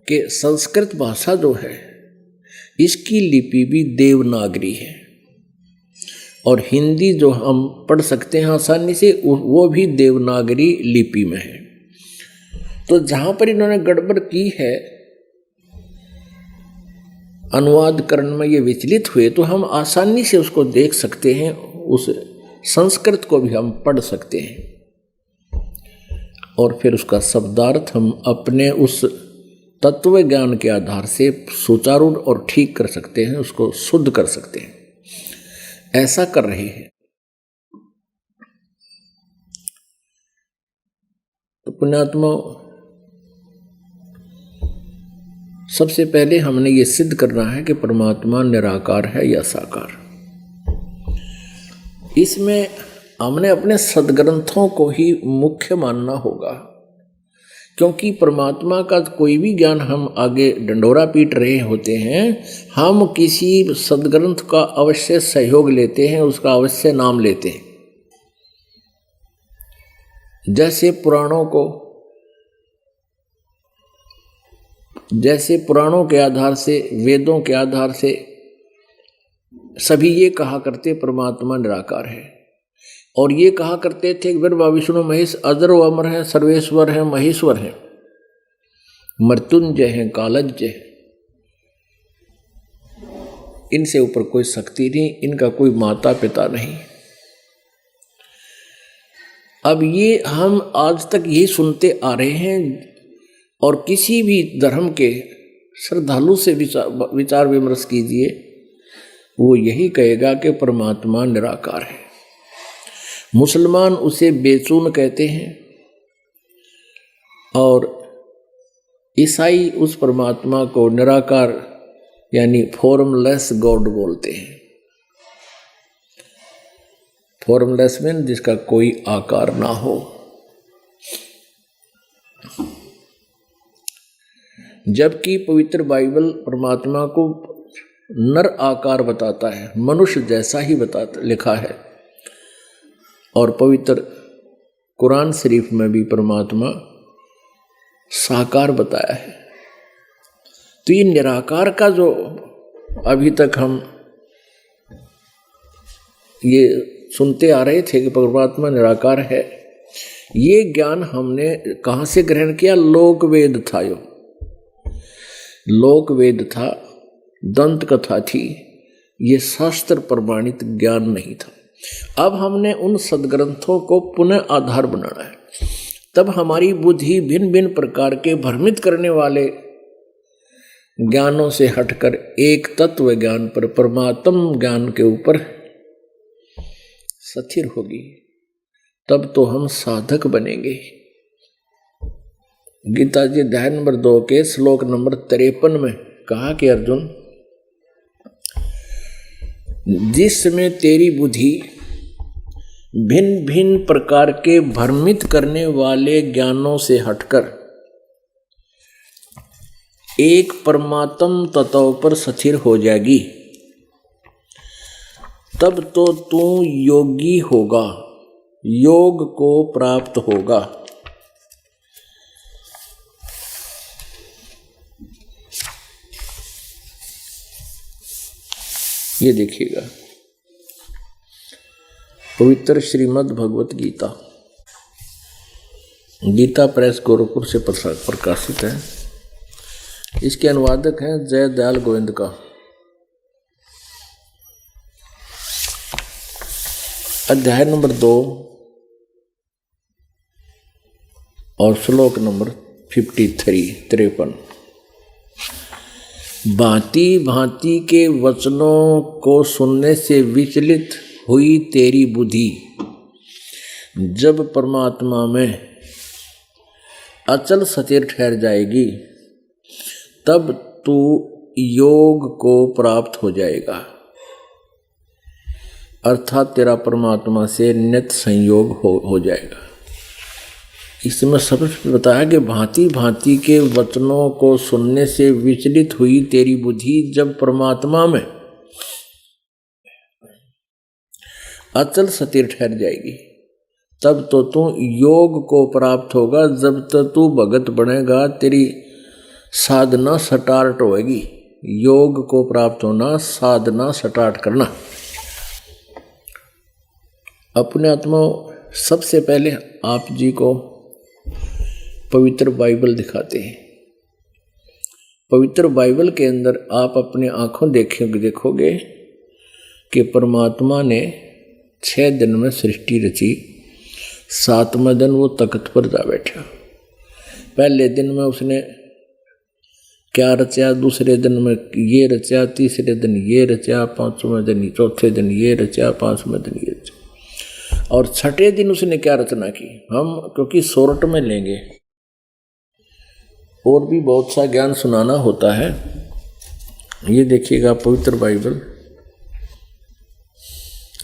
कि संस्कृत भाषा जो है इसकी लिपि भी देवनागरी है, और हिंदी जो हम पढ़ सकते हैं आसानी से वो भी देवनागरी लिपि में है। तो जहाँ पर इन्होंने गड़बड़ की है अनुवादकरण में, ये विचलित हुए, तो हम आसानी से उसको देख सकते हैं, उस संस्कृत को भी हम पढ़ सकते हैं और फिर उसका शब्दार्थ हम अपने उस तत्व ज्ञान के आधार से सुचारू और ठीक कर सकते हैं, उसको शुद्ध कर सकते हैं। ऐसा कर रहे हैं। तो पुण्यात्मा, सबसे पहले हमने ये सिद्ध करना है कि परमात्मा निराकार है या साकार। इसमें हमने अपने सदग्रंथों को ही मुख्य मानना होगा, क्योंकि परमात्मा का कोई भी ज्ञान हम आगे डंडोरा पीट रहे होते हैं, हम किसी सदग्रंथ का अवश्य सहयोग लेते हैं, उसका अवश्य नाम लेते हैं। जैसे पुराणों के आधार से, वेदों के आधार से सभी ये कहा करते परमात्मा निराकार है, और ये कहा करते थे ब्रह्मा विष्णु महेश अजर व अमर है, सर्वेश्वर है, महेश्वर है, मृत्युंजय है, कालज्ञ है। इनसे ऊपर कोई शक्ति नहीं, इनका कोई माता पिता नहीं। अब ये हम आज तक यही सुनते आ रहे हैं, और किसी भी धर्म के श्रद्धालु से विचार विमर्श कीजिए, वो यही कहेगा कि परमात्मा निराकार है। मुसलमान उसे बेचून कहते हैं, और ईसाई उस परमात्मा को निराकार यानी फॉर्मलेस गॉड बोलते हैं। फॉर्मलेस मीन जिसका कोई आकार ना हो। जबकि पवित्र बाइबल परमात्मा को नर आकार बताता है, मनुष्य जैसा ही लिखा है, और पवित्र कुरान शरीफ में भी परमात्मा साकार बताया है। तो ये निराकार का जो अभी तक हम ये सुनते आ रहे थे कि परमात्मा निराकार है, ये ज्ञान हमने कहाँ से ग्रहण किया? लोक वेद था। यो लोक वेद था, दंत कथा थी, ये शास्त्र प्रमाणित ज्ञान नहीं था। अब हमने उन सदग्रंथों को पुनः आधार बनाना है। तब हमारी बुद्धि भिन्न भिन्न प्रकार के भ्रमित करने वाले ज्ञानों से हटकर एक तत्व ज्ञान पर, परमात्म ज्ञान के ऊपर स्थिर होगी। तब तो हम साधक बनेंगे। गीता जी अध्याय नंबर 2 के श्लोक नंबर 53 में कहा कि अर्जुन, जिसमें तेरी बुद्धि भिन्न भिन्न प्रकार के भ्रमित करने वाले ज्ञानों से हटकर एक परमात्म तत्व पर स्थिर हो जाएगी, तब तो तू योगी होगा, योग को प्राप्त होगा। ये देखिएगा, पवित्र श्रीमद् भगवत गीता, गीता प्रेस गोरखपुर से प्रकाशित है। इसके अनुवादक हैं जय दयाल गोविंद का। अध्याय नंबर 2 और श्लोक नंबर 53। भांति भांति के वचनों को सुनने से विचलित हुई तेरी बुद्धि जब परमात्मा में अचल स्थिर ठहर जाएगी, तब तू योग को प्राप्त हो जाएगा, अर्थात तेरा परमात्मा से नित्य संयोग हो जाएगा। इसमें सबसे बताया कि भांति भांति के वचनों को सुनने से विचलित हुई तेरी बुद्धि जब परमात्मा में अचल स्थिर ठहर जाएगी, तब तो तू योग को प्राप्त होगा। जब तक तू भगत बनेगा तेरी साधना स्टार्ट होएगी। योग को प्राप्त होना, साधना स्टार्ट करना। अपने आत्मा सबसे पहले आप जी को पवित्र बाइबल दिखाते हैं। पवित्र बाइबल के अंदर आप अपने आंखों देखोगे कि परमात्मा ने 6 दिन में सृष्टि रची, 7वें दिन वो तख्त पर जा बैठा। पहले दिन में उसने क्या रचा, दूसरे दिन में ये रचा, तीसरे दिन ये रचा, 5वें दिन, चौथे दिन ये रचा, 5वें दिन ये रचा, और 6ठे दिन उसने क्या रचना की। हम क्योंकि शॉर्ट में लेंगे, और भी बहुत सा ज्ञान सुनाना होता है। ये देखिएगा पवित्र बाइबल,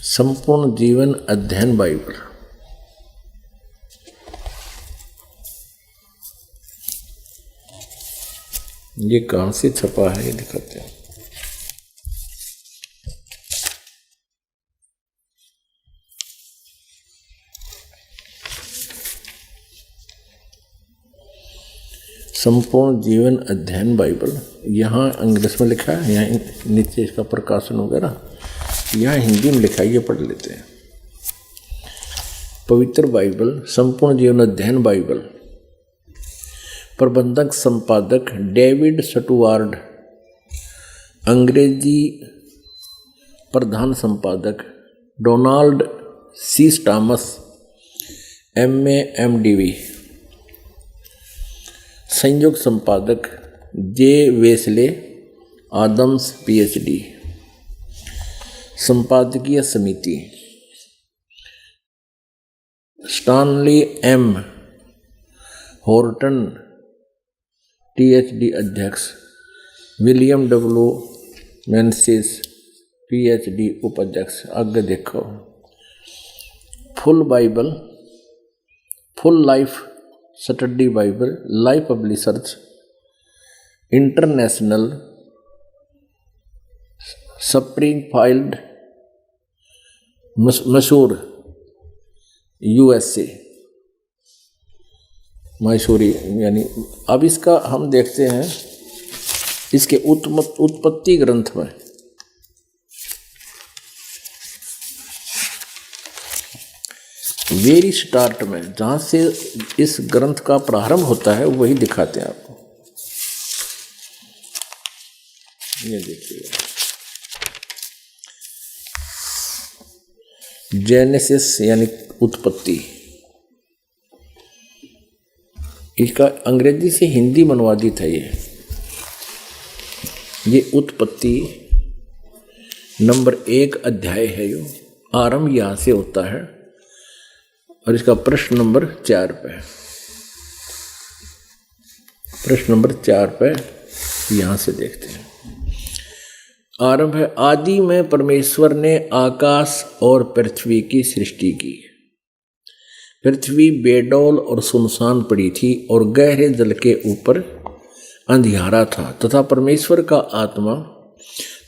संपूर्ण जीवन अध्ययन बाइबल। ये कहाँ से छपा है ये दिखाते हैं। संपूर्ण जीवन अध्ययन बाइबल, यहाँ अंग्रेजी में लिखा है, यहाँ नीचे इसका प्रकाशन वगैरह, यहाँ हिंदी में लिखा है, ये पढ़ लेते हैं। पवित्र बाइबल संपूर्ण जीवन अध्ययन बाइबल, प्रबंधक संपादक डेविड स्टुअर्ट, अंग्रेजी प्रधान संपादक Donald C Thomas MA MDV, संयुक्त संपादक जे वेस्ले आदम्स PhD, संपादकीय समिति स्टानली M हॉर्टन THD अध्यक्ष, विलियम W मेंसिस PhD उपाध्यक्ष। आगे देखो, full Bible, full life study Bible, life publishers international, Springfield मशहूर USA मैसूरी। यानी अब इसका हम देखते हैं इसके उत्पत्ति ग्रंथ में वेरी स्टार्ट में, जहाँ से इस ग्रंथ का प्रारंभ होता है वही दिखाते हैं आपको। ये देखिए, जेनेसिस यानी उत्पत्ति, इसका अंग्रेजी से हिंदी में अनुवादित है। ये उत्पत्ति नंबर 1 अध्याय है। यो आरंभ यहाँ से होता है और इसका प्रश्न नंबर 4 पे, प्रश्न नंबर 4 पे यहाँ से देखते हैं। आरंभ है, आदि में परमेश्वर ने आकाश और पृथ्वी की सृष्टि की। पृथ्वी बेडौल और सुनसान पड़ी थी और गहरे जल के ऊपर अंधियारा था, तथा परमेश्वर का आत्मा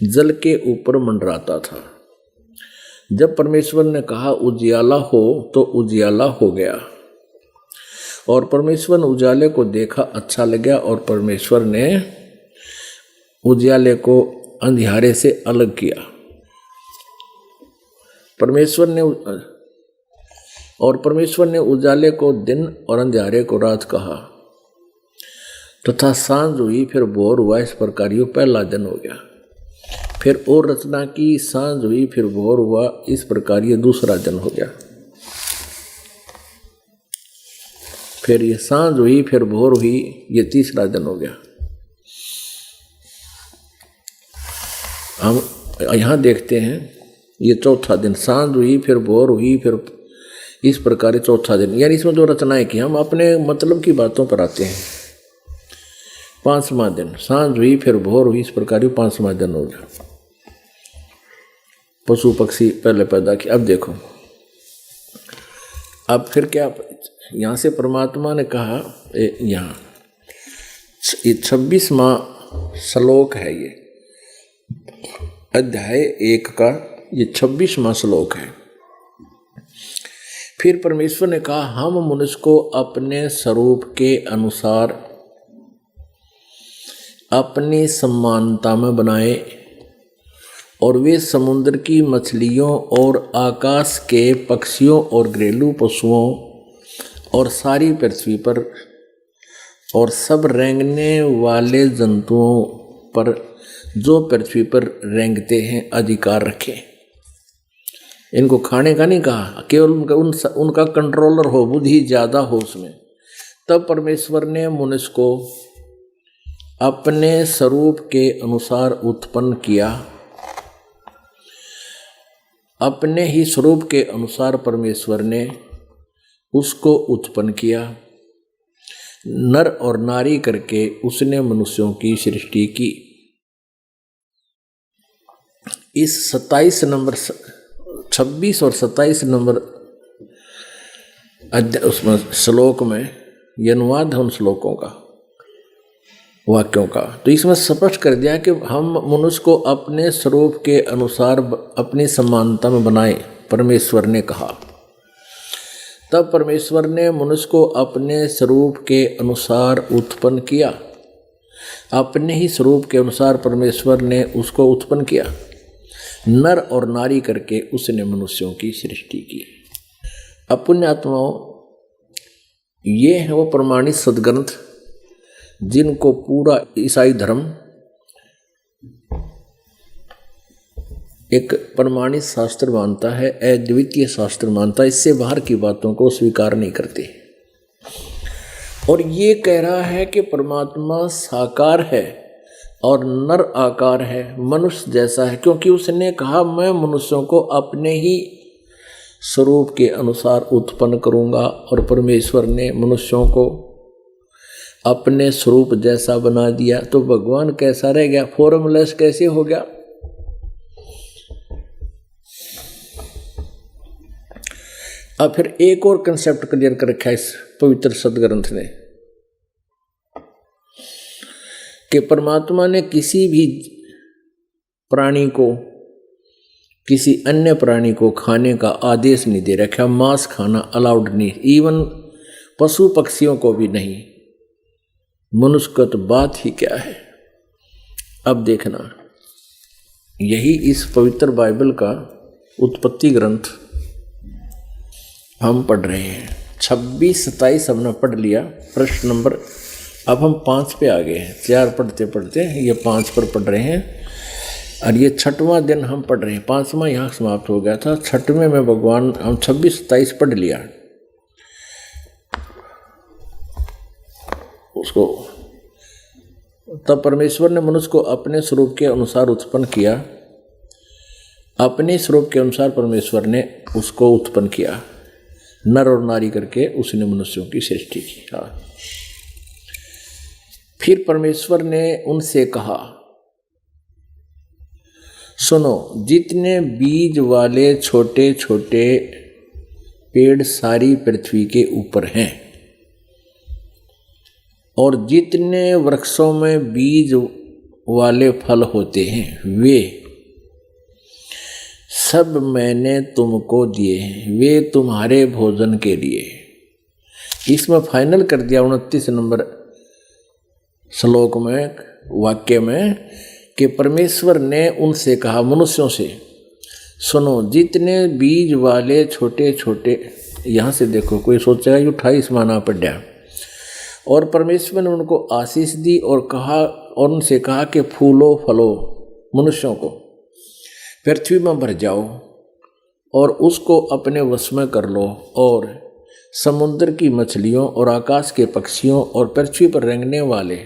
जल के ऊपर मंडराता था। जब परमेश्वर ने कहा उजियाला हो, तो उजियाला हो गया। और परमेश्वर ने उजाले को देखा, अच्छा लगा, और परमेश्वर ने उजियाले को अंधियारे से अलग किया। परमेश्वर ने उजाले को दिन और अंधियारे को रात कहा, तथा सांझ हुई, फिर भोर हुआ। इस प्रकार यो पहला दिन हो गया। फिर और रचना की, सांझ हुई, फिर भोर हुआ। इस प्रकार ये दूसरा दिन हो गया। फिर ये सांझ हुई, फिर भोर हुई, ये तीसरा दिन हो गया। हम यहाँ देखते हैं ये चौथा दिन, सांझ हुई, फिर भोर हुई, फिर इस प्रकार चौथा दिन। यानी इसमें जो रचनाएं की, हम अपने मतलब की बातों पर आते हैं। 5वां दिन, सांझ हुई, फिर भोर हुई, इस प्रकार 5वां दिन हो गया। पशु पक्षी पहले पैदा किए। अब देखो, अब फिर क्या, यहाँ से परमात्मा ने कहा, यहाँ 26वां श्लोक है, ये अध्याय 1 का ये 26वां श्लोक है। फिर परमेश्वर ने कहा, हम मनुष्य को अपने स्वरूप के अनुसार अपनी समानता में बनाए, और वे समुद्र की मछलियों और आकाश के पक्षियों और घरेलू पशुओं और सारी पृथ्वी पर और सब रेंगने वाले जंतुओं पर जो पृथ्वी पर रेंगते हैं अधिकार रखें। इनको खाने का नहीं कहा, केवल उनका कंट्रोलर हो, बुद्धि ज़्यादा हो उसमें। तब परमेश्वर ने मनुष्य को अपने स्वरूप के अनुसार उत्पन्न किया, अपने ही स्वरूप के अनुसार परमेश्वर ने उसको उत्पन्न किया, नर और नारी करके उसने मनुष्यों की सृष्टि की। इस 26 और 27 नंबर उसमें श्लोक में ये अनुवाद है उन श्लोकों का, वाक्यों का। तो इसमें स्पष्ट कर दिया कि हम मनुष्य को अपने स्वरूप के अनुसार अपनी समानता में बनाए, परमेश्वर ने कहा। तब परमेश्वर ने मनुष्य को अपने स्वरूप के अनुसार उत्पन्न किया, अपने ही स्वरूप के अनुसार परमेश्वर ने उसको उत्पन्न किया, नर और नारी करके उसने मनुष्यों की सृष्टि की। अब पुण्यात्माओं, ये है वो प्रमाणित सदग्रंथ जिनको पूरा ईसाई धर्म एक प्रमाणित शास्त्र मानता है, अद्वितीय शास्त्र मानता है, इससे बाहर की बातों को स्वीकार नहीं करते। और ये कह रहा है कि परमात्मा साकार है और नर आकार है, मनुष्य जैसा है, क्योंकि उसने कहा मैं मनुष्यों को अपने ही स्वरूप के अनुसार उत्पन्न करूंगा। और परमेश्वर ने मनुष्यों को अपने स्वरूप जैसा बना दिया। तो भगवान कैसा रह गया, फॉर्मलेस कैसे हो गया? अब फिर एक और कंसेप्ट क्लियर कर रखा है इस पवित्र सदग्रंथ ने कि परमात्मा ने किसी भी प्राणी को, किसी अन्य प्राणी को खाने का आदेश नहीं दे रखा। मांस खाना अलाउड नहीं, इवन पशु पक्षियों को भी नहीं। मनुष्य का तो बात ही क्या है। अब देखना, यही इस पवित्र बाइबल का उत्पत्ति ग्रंथ हम पढ़ रहे हैं। 26-27 हमने पढ़ लिया, प्रश्न नंबर, अब हम 5 पे आ गए हैं। 4 पढ़ते पढ़ते ये 5 पर पढ़ रहे हैं और ये 6वां दिन हम पढ़ रहे हैं। 5वां यहाँ समाप्त हो गया था, 6वें में भगवान हम 26-27 पढ़ लिया उसको। तब परमेश्वर ने मनुष्य को अपने स्वरूप के अनुसार उत्पन्न किया, अपने स्वरूप के अनुसार परमेश्वर ने उसको उत्पन्न किया, नर और नारी करके उसने मनुष्यों की सृष्टि की। हाँ, फिर परमेश्वर ने उनसे कहा, सुनो, जितने बीज वाले छोटे छोटे पेड़ सारी पृथ्वी के ऊपर हैं और जितने वृक्षों में बीज वाले फल होते हैं वे सब मैंने तुमको दिए हैं, वे तुम्हारे भोजन के लिए। इसमें फाइनल कर दिया 29 नंबर श्लोक में, वाक्य में, कि परमेश्वर ने उनसे कहा, मनुष्यों से, सुनो, जितने बीज वाले छोटे छोटे, यहाँ से देखो कोई सोचेगा कि 28 माना पढ़ा। और परमेश्वर ने उनको आशीष दी और कहा, और उनसे कहा कि फूलो फलो, मनुष्यों को पृथ्वी में भर जाओ और उसको अपने वश में कर लो, और समुद्र की मछलियों और आकाश के पक्षियों और पृथ्वी पर रेंगने वाले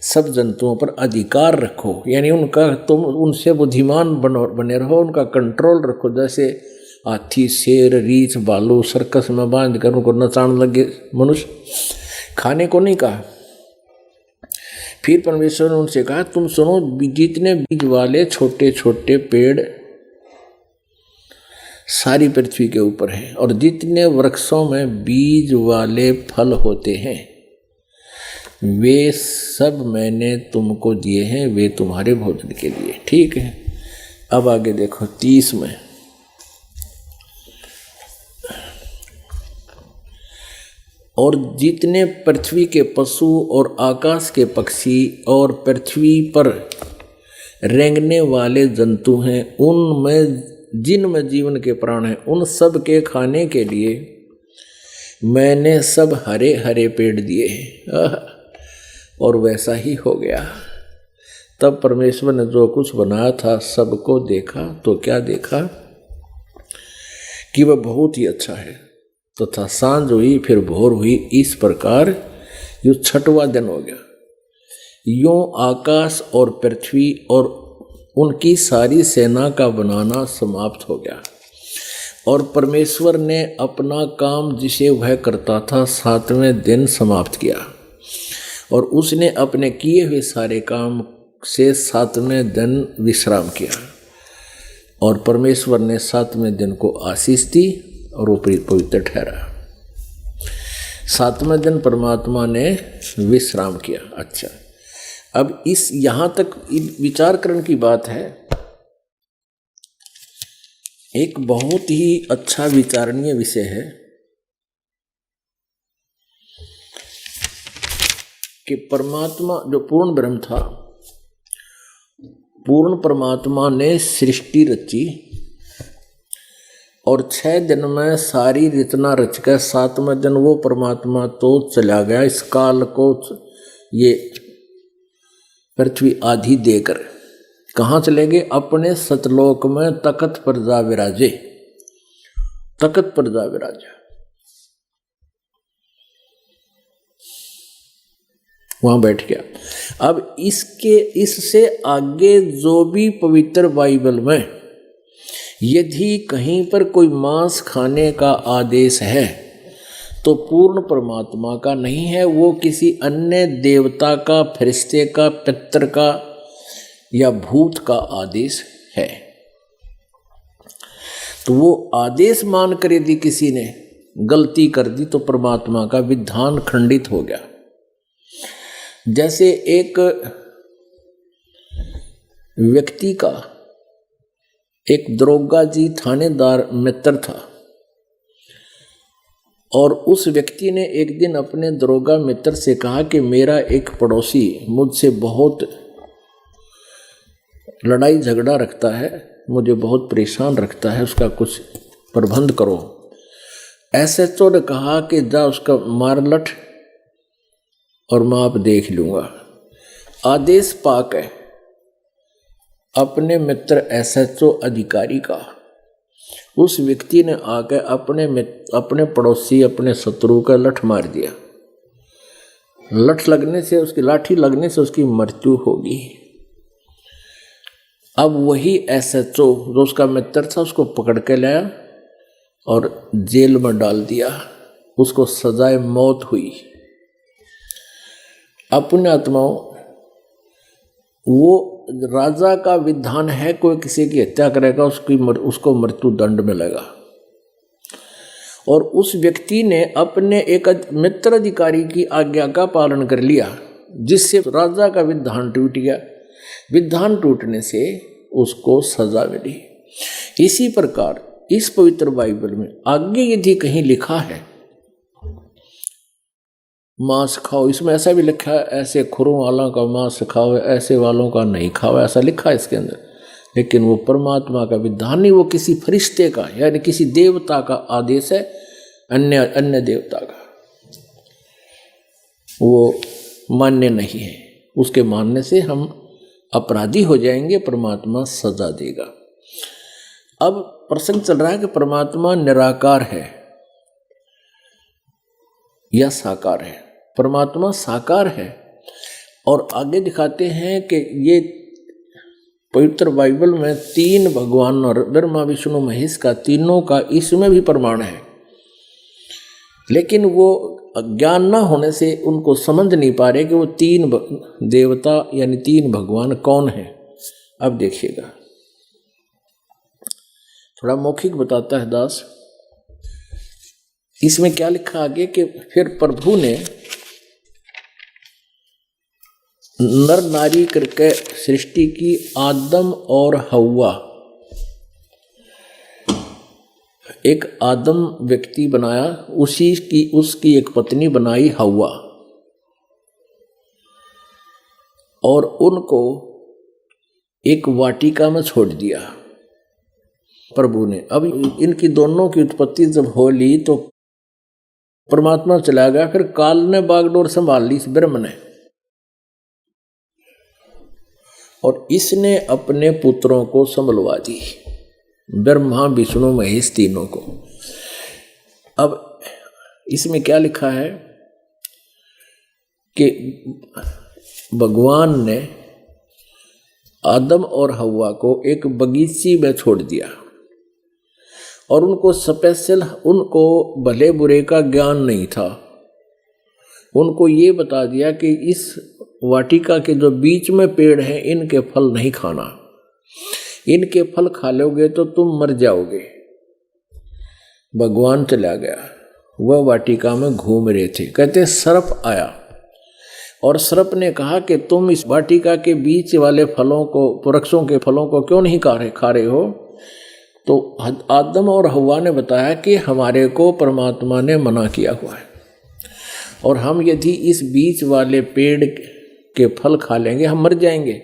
सब जंतुओं पर अधिकार रखो। यानी उनका, तुम उनसे बुद्धिमान बने रहो, उनका कंट्रोल रखो। जैसे हाथी, शेर, रीछ, भालू सर्कस में बांध कर उनको नचाने लगे मनुष्य, खाने को नहीं कहा। फिर परमेश्वर ने उनसे कहा, तुम सुनो, जितने बीज वाले छोटे छोटे पेड़ सारी पृथ्वी के ऊपर है। और जितने वृक्षों में बीज वाले फल होते हैं वे सब मैंने तुमको दिए हैं, वे तुम्हारे भोजन के लिए। ठीक है, अब आगे देखो 30 में। और जितने पृथ्वी के पशु और आकाश के पक्षी और पृथ्वी पर रेंगने वाले जंतु हैं, उनमें जिनमें जीवन के प्राण हैं, उन सब के खाने के लिए मैंने सब हरे हरे पेड़ दिए हैं। और वैसा ही हो गया। तब परमेश्वर ने जो कुछ बनाया था सबको देखा तो क्या देखा कि वह बहुत ही अच्छा है। तथा सांझ हुई, फिर भोर हुई, इस प्रकार यो 6वां दिन हो गया। यूं आकाश और पृथ्वी और उनकी सारी सेना का बनाना समाप्त हो गया। और परमेश्वर ने अपना काम जिसे वह करता था 7वें दिन समाप्त किया। और उसने अपने किए हुए सारे काम से 7वें दिन विश्राम किया। और परमेश्वर ने 7वें दिन को आशीष दी और वो पवित्र ठहरा। 7वें दिन परमात्मा ने विश्राम किया। अच्छा, अब इस यहाँ तक विचार करने की बात है। एक बहुत ही अच्छा विचारणीय विषय है कि परमात्मा जो पूर्ण ब्रह्म था, पूर्ण परमात्मा ने सृष्टि रची और 6 दिन में सारी रचना रच कर 7वें दिन वो परमात्मा तो चला गया। इस काल को ये पृथ्वी आधी देकर कहाँ चले गए? अपने सतलोक में तख्त पर जा विराजे, तख्त पर जा विराजे, वहां बैठ गया। अब इससे आगे जो भी पवित्र बाइबल में यदि कहीं पर कोई मांस खाने का आदेश है तो पूर्ण परमात्मा का नहीं है, वो किसी अन्य देवता का, फरिश्ते का, पितर का या भूत का आदेश है। तो वो आदेश मान कर यदि किसी ने गलती कर दी तो परमात्मा का विधान खंडित हो गया। जैसे एक व्यक्ति का एक दरोगा जी थानेदार मित्र था और उस व्यक्ति ने एक दिन अपने दरोगा मित्र से कहा कि मेरा एक पड़ोसी मुझसे बहुत लड़ाई झगड़ा रखता है, मुझे बहुत परेशान रखता है, उसका कुछ प्रबंध करो। एसएचओ ने कहा कि जा उसका मार लठ और मैं आप देख लूँगा। आदेश पाक है अपने मित्र एसएचओ अधिकारी का, उस व्यक्ति ने आकर अपने पड़ोसी, अपने शत्रु का लठ मार दिया। लठ लगने से, उसकी लाठी लगने से उसकी मृत्यु होगी। अब वही एसएचओ जो उसका मित्र था उसको पकड़ के लाया और जेल में डाल दिया, उसको सजाए मौत हुई। अपने आत्माओं, वो राजा का विधान है कोई किसी की हत्या करेगा उसको मृत्यु दंड मिलेगा। और उस व्यक्ति ने अपने एक मित्र अधिकारी की आज्ञा का पालन कर लिया, जिससे राजा का विधान टूट गया। विधान टूटने से उसको सजा मिली। इसी प्रकार इस पवित्र बाइबल में आगे यदि कहीं लिखा है मांस खाओ, इसमें ऐसा भी लिखा है ऐसे खुरों वालों का मांस खाओ, ऐसे वालों का नहीं खाओ, ऐसा लिखा है इसके अंदर। लेकिन वो परमात्मा का विधान नहीं, वो किसी फरिश्ते का यानी किसी देवता का आदेश है, अन्य देवता का, वो मान्य नहीं है। उसके मानने से हम अपराधी हो जाएंगे, परमात्मा सजा देगा। अब प्रसंग चल रहा है कि परमात्मा निराकार है या साकार है। परमात्मा साकार है और आगे दिखाते हैं कि ये पवित्र बाइबल में 3 भगवान और ब्रह्मा विष्णु महेश का, तीनों का इसमें भी प्रमाण है। लेकिन वो ज्ञान ना होने से उनको समझ नहीं पा रहे कि वो 3 देवता यानी 3 भगवान कौन है। अब देखिएगा थोड़ा मौखिक बताता है दास। इसमें क्या लिखा आगे कि फिर प्रभु ने नर नारी करके सृष्टि की आदम और हव्वा, एक आदम व्यक्ति बनाया, उसकी एक पत्नी बनाई हव्वा, और उनको एक वाटिका में छोड़ दिया प्रभु ने। अब इनकी दोनों की उत्पत्ति जब हो ली तो परमात्मा चला गया, फिर काल ने बागडोर संभाल ली इस ब्रह्म ने, और इसने अपने पुत्रों को संभलवा दी, ब्रह्मा विष्णु महेश तीनों को। अब इसमें क्या लिखा है कि भगवान ने आदम और हव्वा को एक बगीची में छोड़ दिया और उनको स्पेशल, उनको भले बुरे का ज्ञान नहीं था। उनको ये बता दिया कि इस वाटिका के जो बीच में पेड़ हैं इनके फल नहीं खाना, इनके फल खा लोगे तो तुम मर जाओगे। भगवान चला गया, वह वाटिका में घूम रहे थे, कहते सर्प आया और सर्प ने कहा कि तुम इस वाटिका के बीच वाले फलों को, वृक्षों के फलों को क्यों नहीं खा रहे हो? तो आदम और हव्वा ने बताया कि हमारे को परमात्मा ने मना किया हुआ है और हम यदि इस बीच वाले पेड़ के फल खा लेंगे हम मर जाएंगे।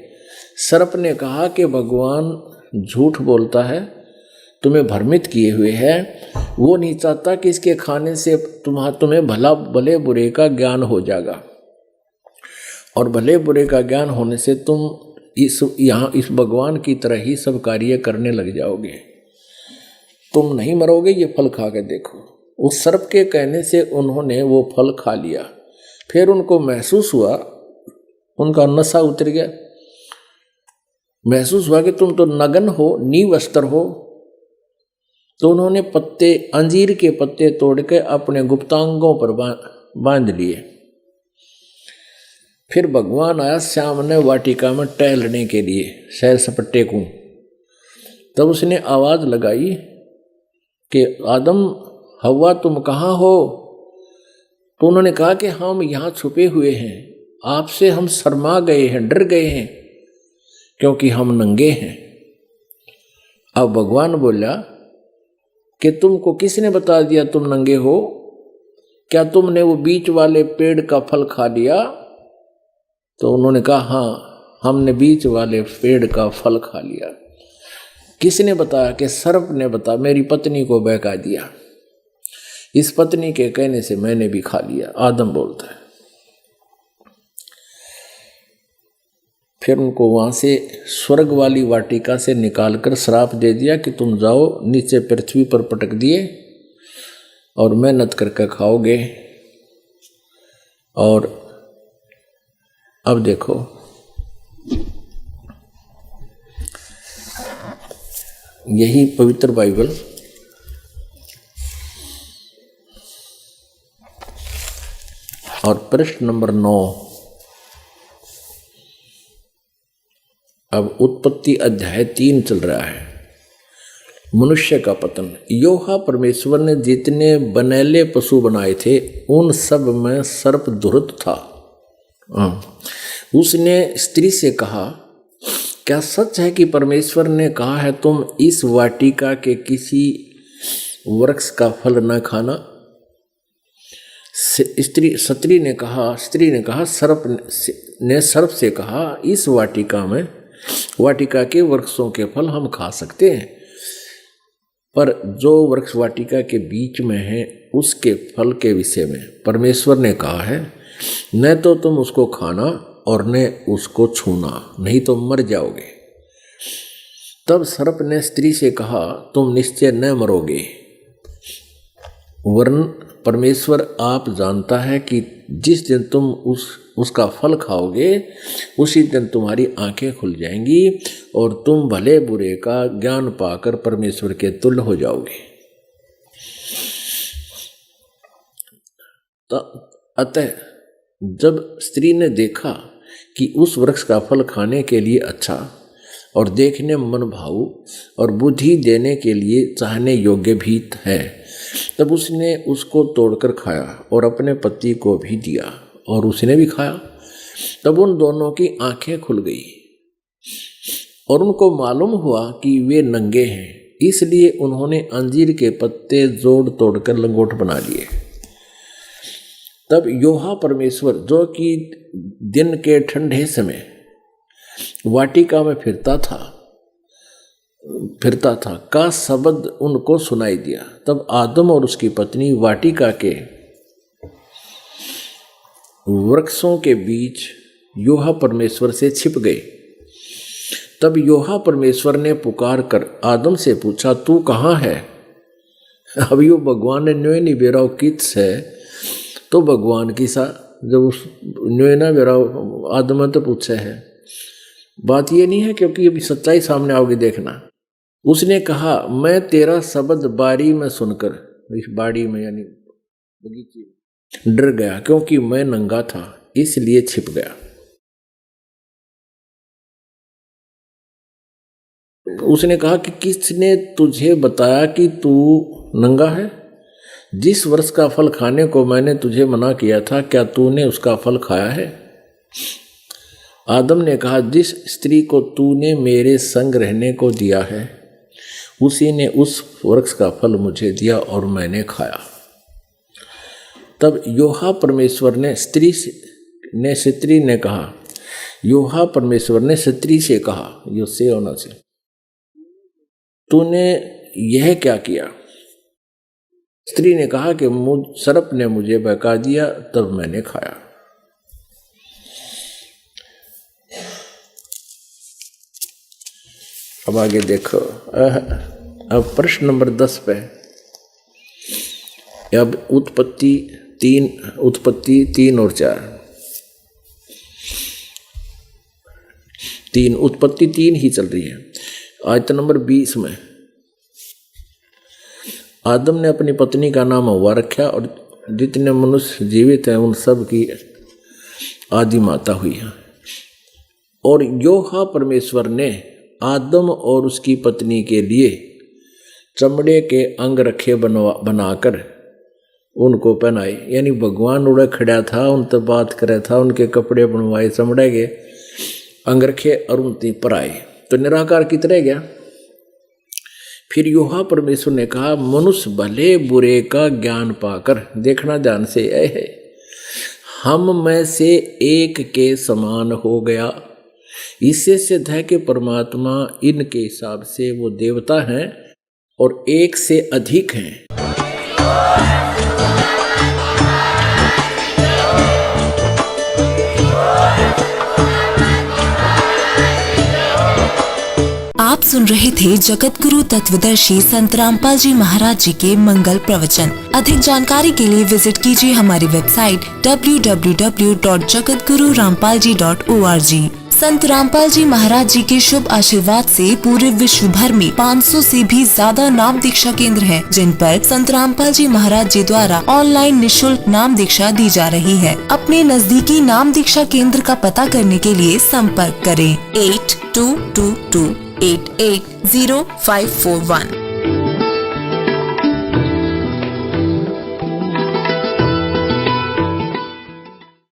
सर्प ने कहा कि भगवान झूठ बोलता है, तुम्हें भ्रमित किए हुए है, वो नहीं चाहता कि इसके खाने से तुम्हें भले बुरे का ज्ञान हो जाएगा और भले बुरे का ज्ञान होने से तुम इस भगवान की तरह ही सब कार्य करने लग जाओगे, तुम नहीं मरोगे, ये फल खा के देखो। उस सर्प के कहने से उन्होंने वो फल खा लिया, फिर उनको महसूस हुआ, उनका नशा उतर गया, महसूस हुआ कि तुम तो नग्न हो, निवस्त्र हो। तो उन्होंने पत्ते, अंजीर के पत्ते तोड़ के अपने गुप्तांगों पर बांध लिए। फिर भगवान आया श्याम ने वाटिका में टहलने के लिए, सैर सपट्टे को। तब उसने आवाज लगाई कि आदम हव्वा तुम कहाँ हो? तो उन्होंने कहा कि हम यहाँ छुपे हुए हैं, आपसे हम शर्मा गए हैं, डर गए हैं क्योंकि हम नंगे हैं। अब भगवान बोला कि तुमको किसने बता दिया तुम नंगे हो? क्या तुमने वो बीच वाले पेड़ का फल खा लिया? तो उन्होंने कहा हाँ, हमने बीच वाले पेड़ का फल खा लिया। किसने बताया? कि सर्प ने बताया, मेरी पत्नी को बहका दिया, इस पत्नी के कहने से मैंने भी खा लिया, आदम बोलता है। फिर उनको वहां से स्वर्ग वाली वाटिका से निकालकर श्राप दे दिया कि तुम जाओ, नीचे पृथ्वी पर पटक दिए और मेहनत करके खाओगे। और अब देखो, यही पवित्र बाइबल और पृष्ठ नंबर 9, अब उत्पत्ति अध्याय 3 चल रहा है। मनुष्य का पतन। योहा परमेश्वर ने जितने बनेले पशु बनाए थे उन सब में सर्प धुरत था। उसने स्त्री से कहा, क्या सच है कि परमेश्वर ने कहा है तुम इस वाटिका के किसी वृक्ष का फल न खाना? स्त्री ने कहा सर्प ने सर्प से कहा, इस वाटिका के वृक्षों के फल हम खा सकते हैं, पर जो वृक्ष वाटिका के बीच में है उसके फल के विषय में परमेश्वर ने कहा है न तो तुम उसको खाना और न उसको छूना, नहीं तो मर जाओगे। तब सर्प ने स्त्री से कहा, तुम निश्चय न मरोगे, वरन परमेश्वर आप जानता है कि जिस दिन तुम उसका फल खाओगे उसी दिन तुम्हारी आंखें खुल जाएंगी और तुम भले बुरे का ज्ञान पाकर परमेश्वर के तुल्य हो जाओगे। अतः जब स्त्री ने देखा कि उस वृक्ष का फल खाने के लिए अच्छा और देखने में मन भाऊ और बुद्धि देने के लिए चाहने योग्य भी है। तब उसने उसको तोड़कर खाया और अपने पति को भी दिया और उसने भी खाया। तब उन दोनों की आंखें खुल गई और उनको मालूम हुआ कि वे नंगे हैं, इसलिए उन्होंने अंजीर के पत्ते जोड़ तोड़कर लंगोट बना लिए। तब योहा परमेश्वर, जो कि दिन के ठंडे समय वाटिका में फिरता था का शब्द उनको सुनाई दिया। तब आदम और उसकी पत्नी वाटिका के वृक्षों के बीच योहा परमेश्वर से छिप गए। तब योहा परमेश्वर ने पुकार कर आदम से पूछा, तू कहाँ है? अब यो भगवान ने न्योय नहीं बेराव किस है, तो भगवान की सा जब उस न्योय ना बेराव आदम ने तो पूछे है। बात ये नहीं है, क्योंकि अभी सच्चाई सामने आओगी देखना। उसने कहा, मैं तेरा शब्द बारी में सुनकर, इस बाड़ी में यानी बगीचे में, डर गया, क्योंकि मैं नंगा था, इसलिए छिप गया। उसने कहा कि किसने तुझे बताया कि तू नंगा है? जिस वृक्ष का फल खाने को मैंने तुझे मना किया था, क्या तूने उसका फल खाया है? आदम ने कहा, जिस स्त्री को तूने मेरे संग रहने को दिया है, उसी ने उस वृक्ष का फल मुझे दिया और मैंने खाया। तब योहा परमेश्वर ने स्त्री से कहा, यो से होना से, तूने यह क्या किया? स्त्री ने कहा कि सर्प ने मुझे बहका दिया, तब मैंने खाया। अब आगे देखो, अब प्रश्न नंबर 10 पे, अब उत्पत्ति 3 और 4, उत्पत्ति 3 ही चल रही है। आयत नंबर 20 में आदम ने अपनी पत्नी का नाम हव्वा रखा और जितने मनुष्य जीवित हैं उन सब की आदि माता हुई है। और योहा परमेश्वर ने आदम और उसकी पत्नी के लिए चमड़े के अंग रखे बनाकर उनको पहनाए। यानी भगवान उड़े खड़ा था, उनसे बात करे था, उनके कपड़े बनवाए, चमड़े के अंग रखे और उनती पर आए, तो निराकार की तरह गया। फिर योहा परमेश्वर ने कहा, मनुष्य भले बुरे का ज्ञान पाकर, देखना ध्यान से, है हम में से एक के समान हो गया। इससे सिद्ध है कि परमात्मा इनके हिसाब से वो देवता हैं और एक से अधिक हैं। आप सुन रहे थे जगत गुरु तत्वदर्शी संत रामपाल जी महाराज जी के मंगल प्रवचन। अधिक जानकारी के लिए विजिट कीजिए हमारी वेबसाइट www.jagatgururampalji.org। संत रामपाल जी महाराज जी के शुभ आशीर्वाद से पूरे विश्व भर में 500 से भी ज्यादा नाम दीक्षा केंद्र हैं, जिन पर संत रामपाल जी महाराज जी द्वारा ऑनलाइन निःशुल्क नाम दीक्षा दी जा रही है। अपने नजदीकी नाम दीक्षा केंद्र का पता करने के लिए संपर्क करें 8222880541।